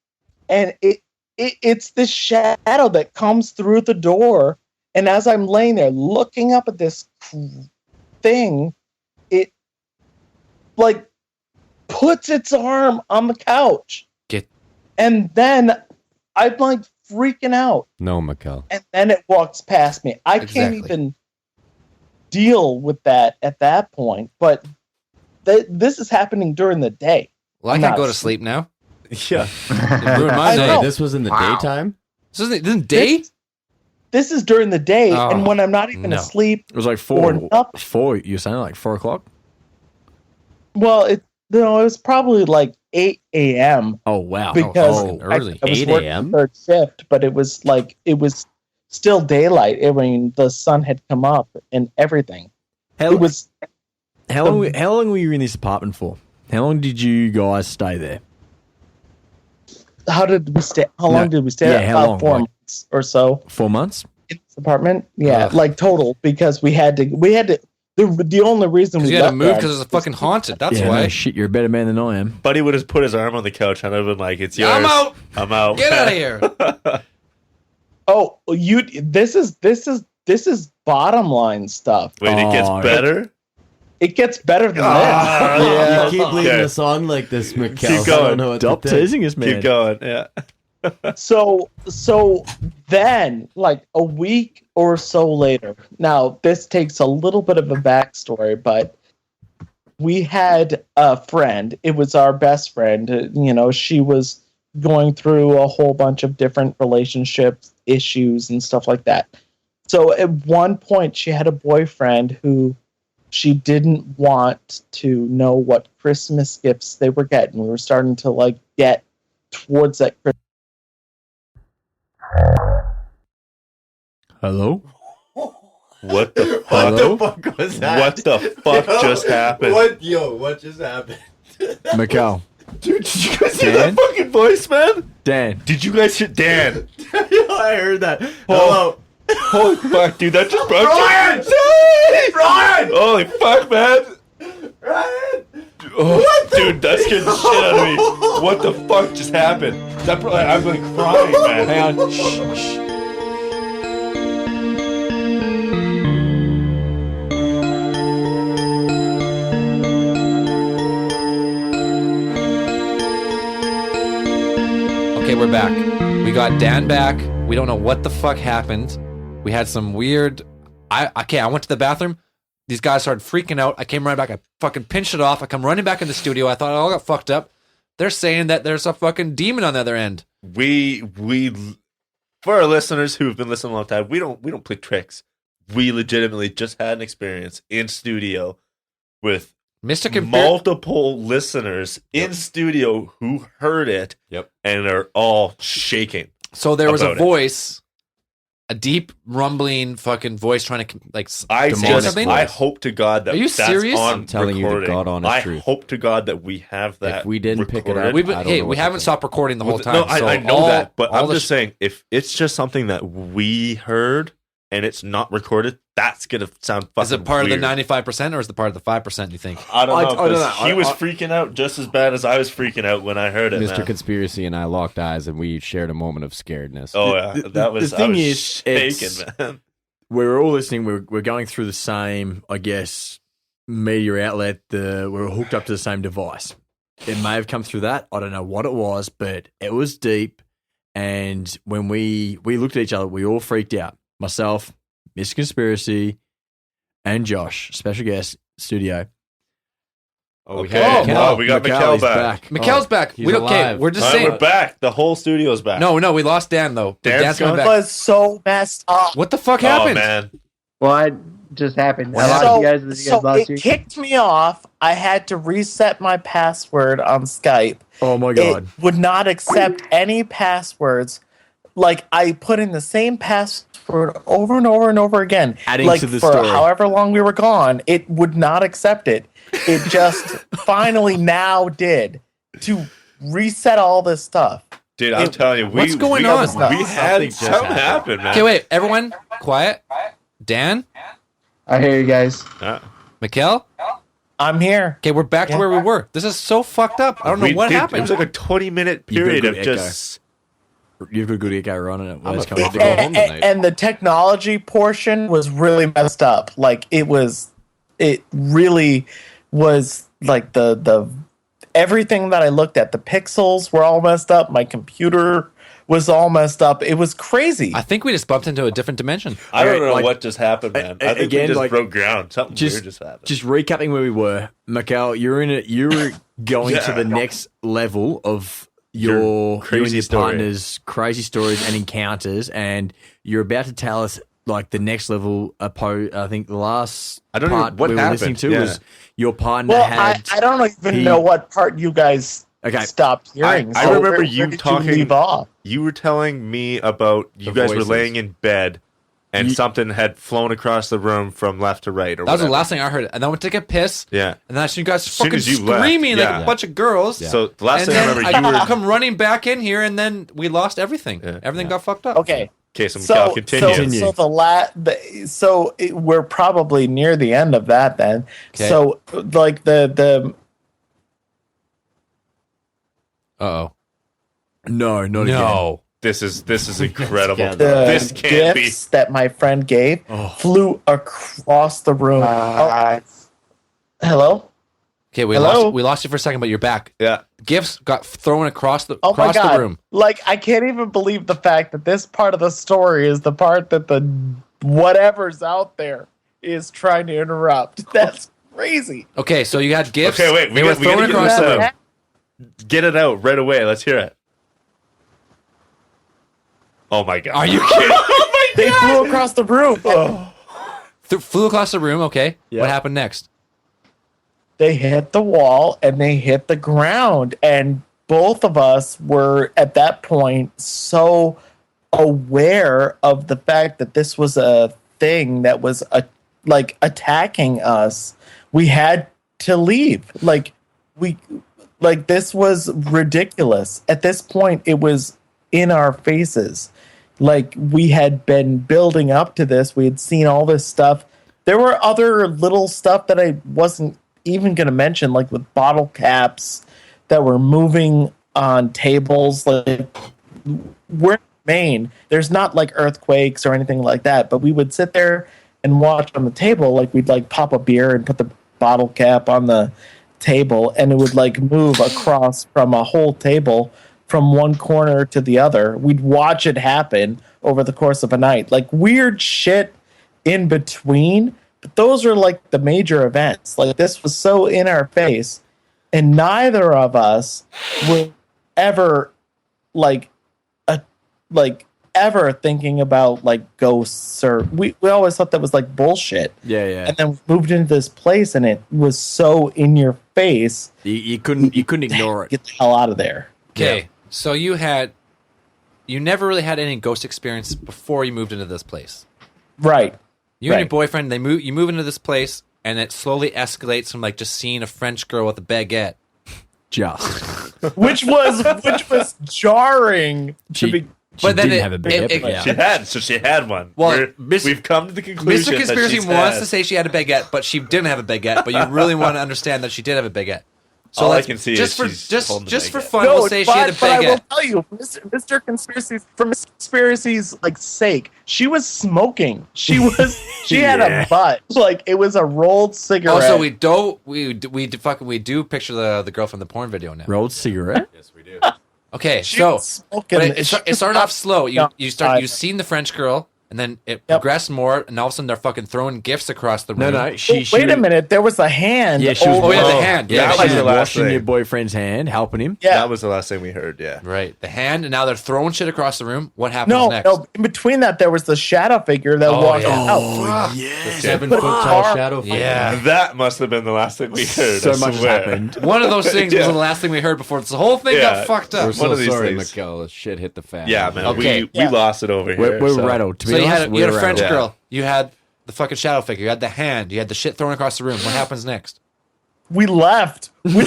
and it's this shadow that comes through the door. And as I'm laying there looking up at this thing, it like puts its arm on the couch. And then I'm like freaking out. No, Mikkel. And then it walks past me. I can't even deal with that at that point. But this is happening during the day. Well, I can't go to sleep now. Yeah. Ruined my day. This was in the daytime? This isn't day? This is during the day, and when I'm not even asleep. It was like 4. You saying like 4 o'clock? Well, it was probably like 8 a.m. Oh wow! Because early. I was 8 a.m. third shift, but it was still daylight. I mean, the sun had come up and everything. How long were you in this apartment for? How long did you guys stay there? How long did we stay? Yeah, how long? 4 months or so. 4 months in this apartment. Yeah, like total, because we had to. The only reason we had to move because it's fucking haunted. That's why. No, shit, you're a better man than I am. Buddy would have put his arm on the couch and I'd have been like, "It's yours. I'm out. Get out of here." Oh, This is bottom line stuff. Wait, it gets better. It gets better than this. Yeah. You keep leaving us on like this, Mikkel. Keep going. I don't know what Stop teasing us, man. Keep going. Yeah. So then, like a week or so later, now this takes a little bit of a backstory, but we had a friend. It was our best friend. She was going through a whole bunch of different relationship issues and stuff like that. So at one point, she had a boyfriend who she didn't want to know what Christmas gifts they were getting. We were starting to get towards that Christmas. Hello? What the fuck? Hello? What the fuck was that? What the fuck just happened? What just happened? Mikkel. Dude, did you guys hear that fucking voice, man? Dan. Did you guys hear Dan? I heard that. Hello. Holy fuck, dude, that just broke. Ryan! Ryan! Holy fuck, man! Ryan! Oh, dude, that scared the shit out of me. What the fuck just happened? I'm like crying, man. Hang on. Shh. Okay, we're back. We got Dan back. We don't know what the fuck happened. We had some weird. I went to the bathroom. These guys started freaking out. I came running back. I fucking pinched it off. I come running back in the studio. I thought it all got fucked up. They're saying that there's a fucking demon on the other end. We for our listeners who have been listening a long time, we don't play tricks. We legitimately just had an experience in studio with multiple listeners in studio who heard it and are all shaking. So there was a voice, a deep rumbling fucking voice trying to something. I hope to God that. Are you serious? I'm telling you, God, honest truth. I hope to God that we have that. If we didn't pick it up, we haven't stopped recording the whole time. No, I know that, but I'm just saying, if it's just something that we heard and it's not recorded, that's gonna sound fucking. Is it part weird. of the 95% or is it part of the 5%? You think? I don't know. He was freaking out just as bad as I was freaking out when I heard it. Mr. Conspiracy and I locked eyes and we shared a moment of scaredness. Oh yeah, that was. The thing is, shaking, man. We're all listening. We're going through the same, I guess, media outlet. We're hooked up to the same device. It may have come through that. I don't know what it was, but it was deep. And when we looked at each other, we all freaked out. Myself, Mr. Conspiracy, and Josh, special guest, studio. Oh, we got Mikkel back. Mikkel's back. We're just saying. We're back. The whole studio's back. No, we lost Dan though. Dan's coming back. It was so messed up. What the fuck happened? Oh man. What just happened? It kicked me off. I had to reset my password on Skype. Oh my God. It would not accept any passwords. Like I put in the same password over and over and over again. Adding to the for story. However long we were gone, it would not accept it. It just finally now did to reset all this stuff. Dude, I'm telling you, what's going on? We had something happen, man. Okay, wait, everyone, quiet. Dan? I hear you guys. Mikkel? I'm here. Okay, we're back to where we were. This is so fucked up. I don't know what happened. It was like a 20-minute period of just... You've got a good echo on it. And the technology portion was really messed up. Like it really was like the everything that I looked at. The pixels were all messed up. My computer was all messed up. It was crazy. I think we just bumped into a different dimension. I don't know what just happened, man. I think we just broke ground. Something weird just happened. Just recapping where we were, Mikkel, you were going to the next level of your partner's crazy stories and encounters, and you're about to tell us like the next level. I think the last part we were listening to was your partner had. I don't even know what part you guys stopped hearing. I remember you talking. You were telling me about you guys were laying in bed. And something had flown across the room from left to right. Or that was the last thing I heard. And then I went to take a piss. Yeah. And then I seen you guys fucking screaming like a bunch of girls. Yeah. So the last thing I remember, you were come running back in here, and then we lost everything. Yeah. Everything got fucked up. Okay. So continue. So we're probably near the end of that then. Okay. So like the. Uh-oh. No, not again. This is incredible. This can't be. That my friend gave flew across the room. Hello? Okay, we lost you for a second, but you're back. Yeah. Gifts got thrown across the room. Like, I can't even believe the fact that this part of the story is the part that the whatever's out there is trying to interrupt. That's crazy. Okay, so you had gifts. Okay, wait. We got to across the room. Get it out right away. Let's hear it. Oh my god! Are you kidding? Oh my god! They flew across the room. Flew across the room. Okay. Yeah. What happened next? They hit the wall and they hit the ground, and both of us were at that point so aware of the fact that this was a thing that was attacking us. We had to leave. This was ridiculous. At this point, it was in our faces. Like, we had been building up to this. We had seen all this stuff. There were other little stuff that I wasn't even going to mention, like with bottle caps that were moving on tables. Like, we're in Maine. There's not like earthquakes or anything like that, but we would sit there and watch on the table. Like, we'd like pop a beer and put the bottle cap on the table, and it would like move across from a whole table from one corner to the other. We'd watch it happen over the course of a night. Like, weird shit in between, but those are like the major events. Like, this was so in our face, and neither of us were ever ever thinking about like ghosts, or we always thought that was like bullshit. Yeah. And then we moved into this place and it was so in your face. You couldn't ignore it. Get the hell out of there. Okay. Yeah. So you never really had any ghost experience before you moved into this place. Right. You and your boyfriend, you move into this place, and it slowly escalates from like just seeing a French girl with a baguette. which was jarring to be. But then didn't have a baguette. She had one. Well, we've come to the conclusion Mr. Conspiracy wants to say she had a baguette, but she didn't have a baguette. But you really want to understand that she did have a baguette. So all I can see just is just for fun, we'll say she had a baguette. But I will tell you, Mr. Conspiracy, for Mr. Conspiracy's sake, she was smoking. She had a butt. Like, it was a rolled cigarette. Also, we do picture the girl from the porn video now. Rolled cigarette? Yes, we do. Okay, so it started off slow. You seen the French girl, and then it progressed more, and all of a sudden they're fucking throwing gifts across the room. No, wait a minute, there was a hand. Yeah, she was. The hand. Yeah, she was washing your boyfriend's hand, helping him. Yeah, that was the last thing we heard. Yeah, right. The hand, and now they're throwing shit across the room. What happens next? No. In between that, there was the shadow figure that walked out. Oh, yeah. The 7-foot tall shadow figure. Yeah, that must have been the last thing we heard. So much happened. One of those things was the last thing we heard before the whole thing got fucked up. We're so sorry, Mikkel. Shit hit the fan. Yeah, man. Okay. We lost it over here. We're rattled. To be honest, you had a French girl. You had the fucking shadow figure. You had the hand. You had the shit thrown across the room. What happens next? We left. Smart.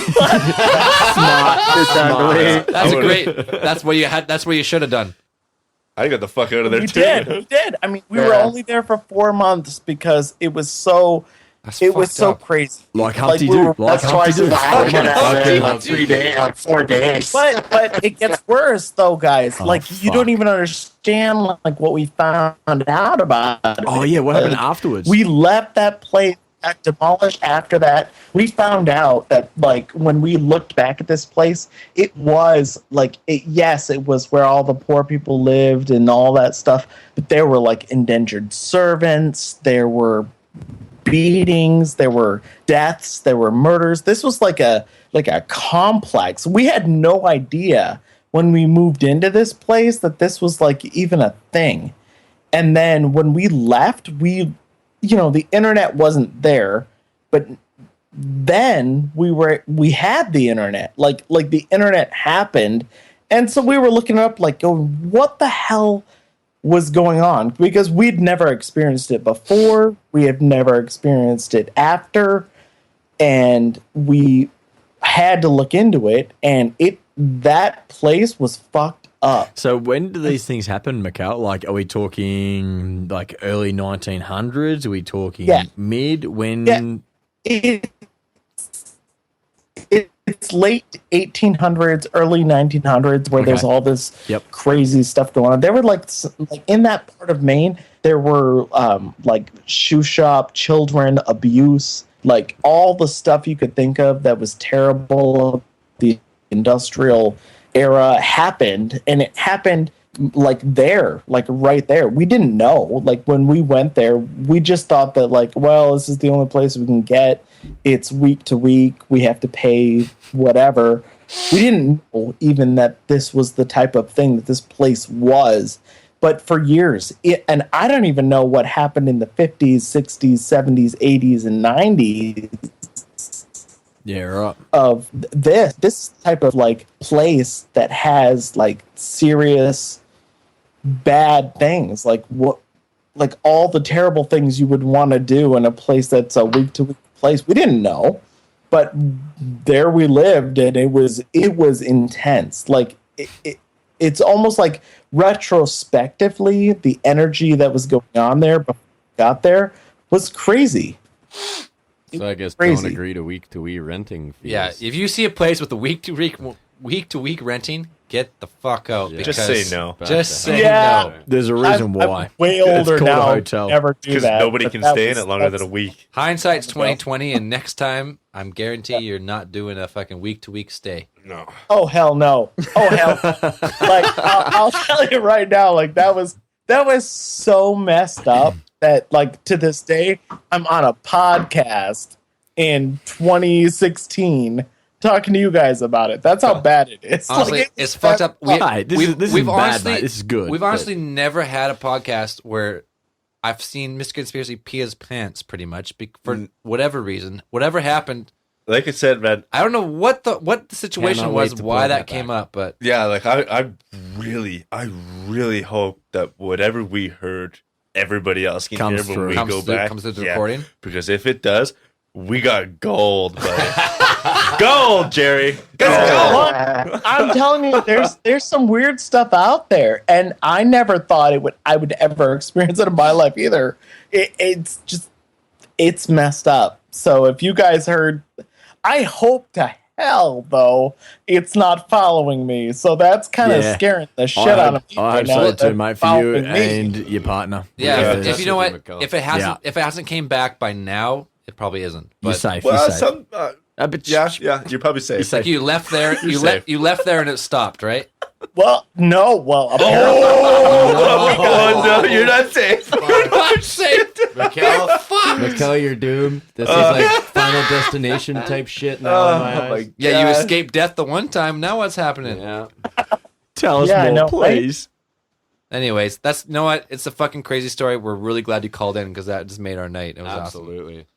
That's great. That's what you had. That's what you should have done. I got the fuck out of there We did. I mean, we were only there for 4 months because it was so crazy. Like Humpty Doo. That's why I 3 days, like 4 days. But it gets worse though, guys. You don't even understand like what we found out about it. Oh yeah, what happened afterwards? We left that place demolished after that. We found out that like when we looked back at this place, it was like it was where all the poor people lived and all that stuff, but there were like indentured servants, there were beatings, there were deaths, there were murders. This was like a complex. We had no idea when we moved into this place that this was like even a thing. And then when we left, the internet wasn't there, but then we had the internet. Like the internet happened, and so we were looking up, like, going, what the hell was going on? Because we'd never experienced it before, we had never experienced it after, and we had to look into it, and that place was fucked up. So when do these things happen, Mikhail? Like, are we talking like early 1900s? Are we talking mid? When? Yeah. It's late 1800s, early 1900s, where there's all this crazy stuff going on. There were like in that part of Maine, there were like shoe shop, children abuse, like all the stuff you could think of that was terrible. The industrial era happened, and it happened like right there. We didn't know. Like when we went there, we just thought that like, well, this is the only place we can get. It's week to week. We have to pay whatever. We didn't know even that this was the type of thing that this place was. But for years, and I don't even know what happened in the 50s, 60s, 70s, 80s, and 90s. Yeah, right. Of this type of like place that has like serious bad things, like all the terrible things you would want to do in a place that's a week to week place. We didn't know, but there we lived, and it was intense. Like it's almost like retrospectively, the energy that was going on there before we got there was crazy. So I guess don't agree to week renting fees. Yeah, if you see a place with a week to week renting, get the fuck out. Yeah. Just say no. Just say no. There's a reason why. I'm way older now. Never do that. Because nobody can stay in it longer than a week. Hindsight's 20/20, and next time, I'm guarantee you're not doing a fucking week to week stay. No. Oh hell no. Oh hell. Like I'll tell you right now, like that was so messed up. That like to this day, I'm on a podcast in 2016 talking to you guys about it. That's how bad it is. Honestly, like, it's fucked up. This is bad, mate. This is good. We've honestly never had a podcast where I've seen Mr. Conspiracy pee his pants pretty much for whatever reason. Whatever happened. Like I said, man, I don't know what the situation was, why that came up, but yeah, like I really hope that whatever we heard, everybody else can hear when we go back. Comes through the recording. Because if it does, we got gold, buddy. Gold, Jerry. Gold. I'm telling you, there's some weird stuff out there, and I never thought I would ever experience it in my life either. It's messed up. So if you guys heard, I hope to hell though it's not following me. So that's kind of scaring the shit out of me. I hope so too, mate, for you and your partner. Yeah, if you know what, if it hasn't came back by now, it probably isn't. But, you're safe. Well, you're safe. Yeah, you're probably safe. Like you left there, you left there, and it stopped, right? Well, no. Well, apparently. No, you're not safe. I'm safe. Mikhail, you're doomed. This is like Final Destination type shit now in my eyes. Yeah, you escaped death the one time. Now what's happening? Yeah. Tell us more, please. Right? Anyways, you know what? It's a fucking crazy story. We're really glad you called in because that just made our night. It was absolutely awesome.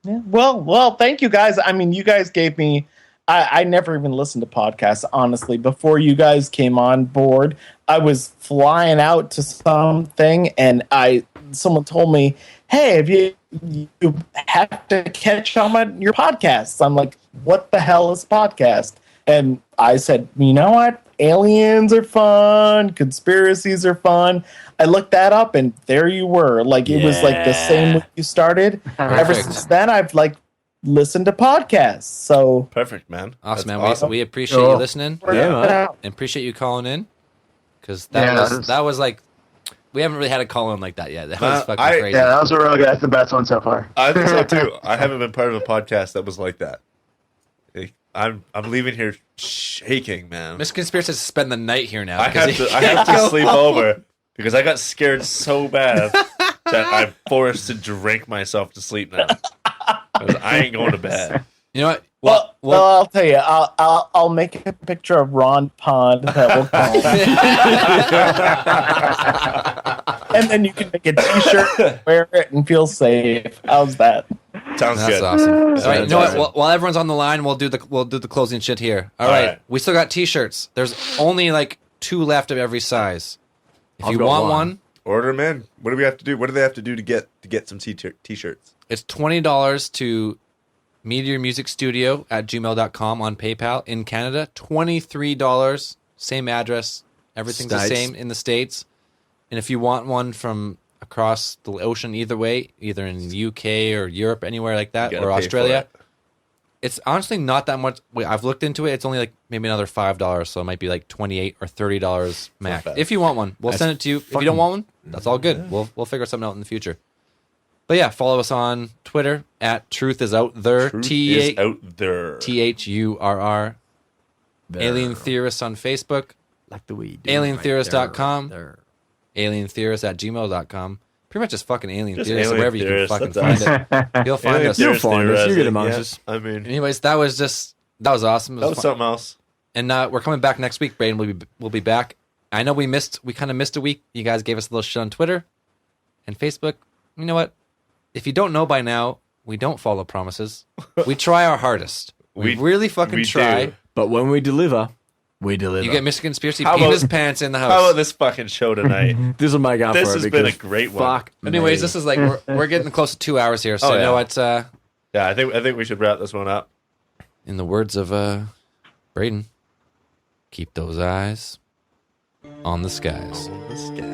Yeah. Well, thank you guys. I mean, you guys gave me. I never even listened to podcasts, honestly. Before you guys came on board, I was flying out to something, and someone told me, "Hey, if you have to catch on your podcasts." I'm like, "What the hell is a podcast?" And I said, "You know what? aliens are fun, conspiracies are fun. I looked that up, and there you were. Like it was like the same when you started. Ever since then, I've like listened to podcasts. So perfect, man. Awesome, man. Awesome. We appreciate you listening. Yeah, and appreciate you calling in because that was like we haven't really had a call in like that yet. That was fucking crazy. Yeah, that was a real good. That's the best one so far. I think so too. I haven't been part of a podcast that was like that. I'm leaving here shaking, man. Mr. Conspiracy has to spend the night here now. I have to sleep over because I got scared so bad that I'm forced to drink myself to sleep now. Because I ain't going to bed. You know what? Well, I'll tell you. I'll make a picture of Ron Pond that will call. And then you can make a T-shirt, wear it, and feel safe. How's that? Sounds good. That's awesome. All right, you know what? While everyone's on the line, we'll do the closing shit here. All right. We still got T-shirts. There's only like 2 left of every size. If you want one, order them in. What do we have to do? What do they have to do to get some T-shirts? It's $20 to meteormusicstudio@gmail.com on PayPal in Canada. $23, same address. Everything's the same in the States. And if you want one from across the ocean, either way, either in the UK or Europe, anywhere like that, or Australia, it's honestly not that much. I've looked into it. It's only like maybe another $5, so it might be like $28 or $30 max. If you want one, we'll send it to you. If you don't want one, that's all good. We'll figure something out in the future. But yeah, follow us on Twitter at Truth Is Out There. Truth is out there. THURR. Alien Theorists on Facebook. Like the weed. AlienTheorist.com. AlienTheorist@gmail.com. Pretty much just fucking Alien Theorists, wherever you can fucking find it. You'll find us. You'll find us. You're good amongst us. I mean, anyways, that was awesome. That was something else. And we're coming back next week, Braden. We'll be back. I know we kind of missed a week. You guys gave us a little shit on Twitter and Facebook. You know what? If you don't know by now, we don't follow promises. We try our hardest. We really fucking try. Do. But when we deliver, we deliver. You get Mr. Conspiracy peeing his pants in the house. How about this fucking show tonight? This will make up for it. This has been a great one. Fuck. Anyways, this is like we're getting close to 2 hours here. So you know what? Yeah, I think we should wrap this one up. In the words of Braden, keep those eyes on the skies. On the skies.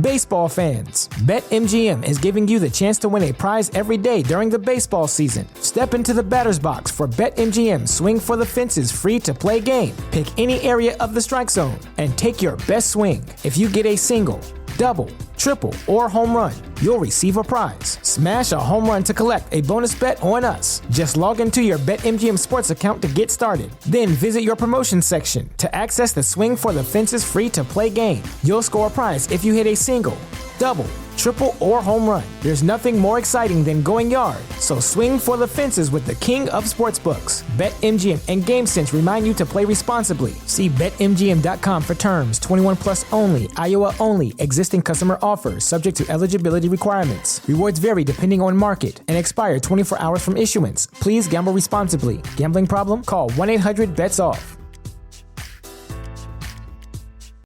Baseball fans, BetMGM is giving you the chance to win a prize every day during the baseball season. Step into the batter's box for BetMGM Swing for the Fences free-to-play game. Pick any area of the strike zone and take your best swing. If you get a single, double, triple, or home run, you'll receive a prize. Smash a home run to collect a bonus bet on us. Just log into your BetMGM Sports account to get started. Then visit your promotion section to access the Swing for the Fences free-to-play game. You'll score a prize if you hit a single, double, triple, or home run. There's nothing more exciting than going yard, so swing for the fences with the king of sportsbooks. BetMGM and GameSense remind you to play responsibly. See BetMGM.com for terms. 21 plus only. Iowa only. Existing customer offers. Subject to eligibility requirements. Rewards vary depending on market and expire 24 hours from issuance. Please gamble responsibly. Gambling problem? Call 1-800-BETS-OFF.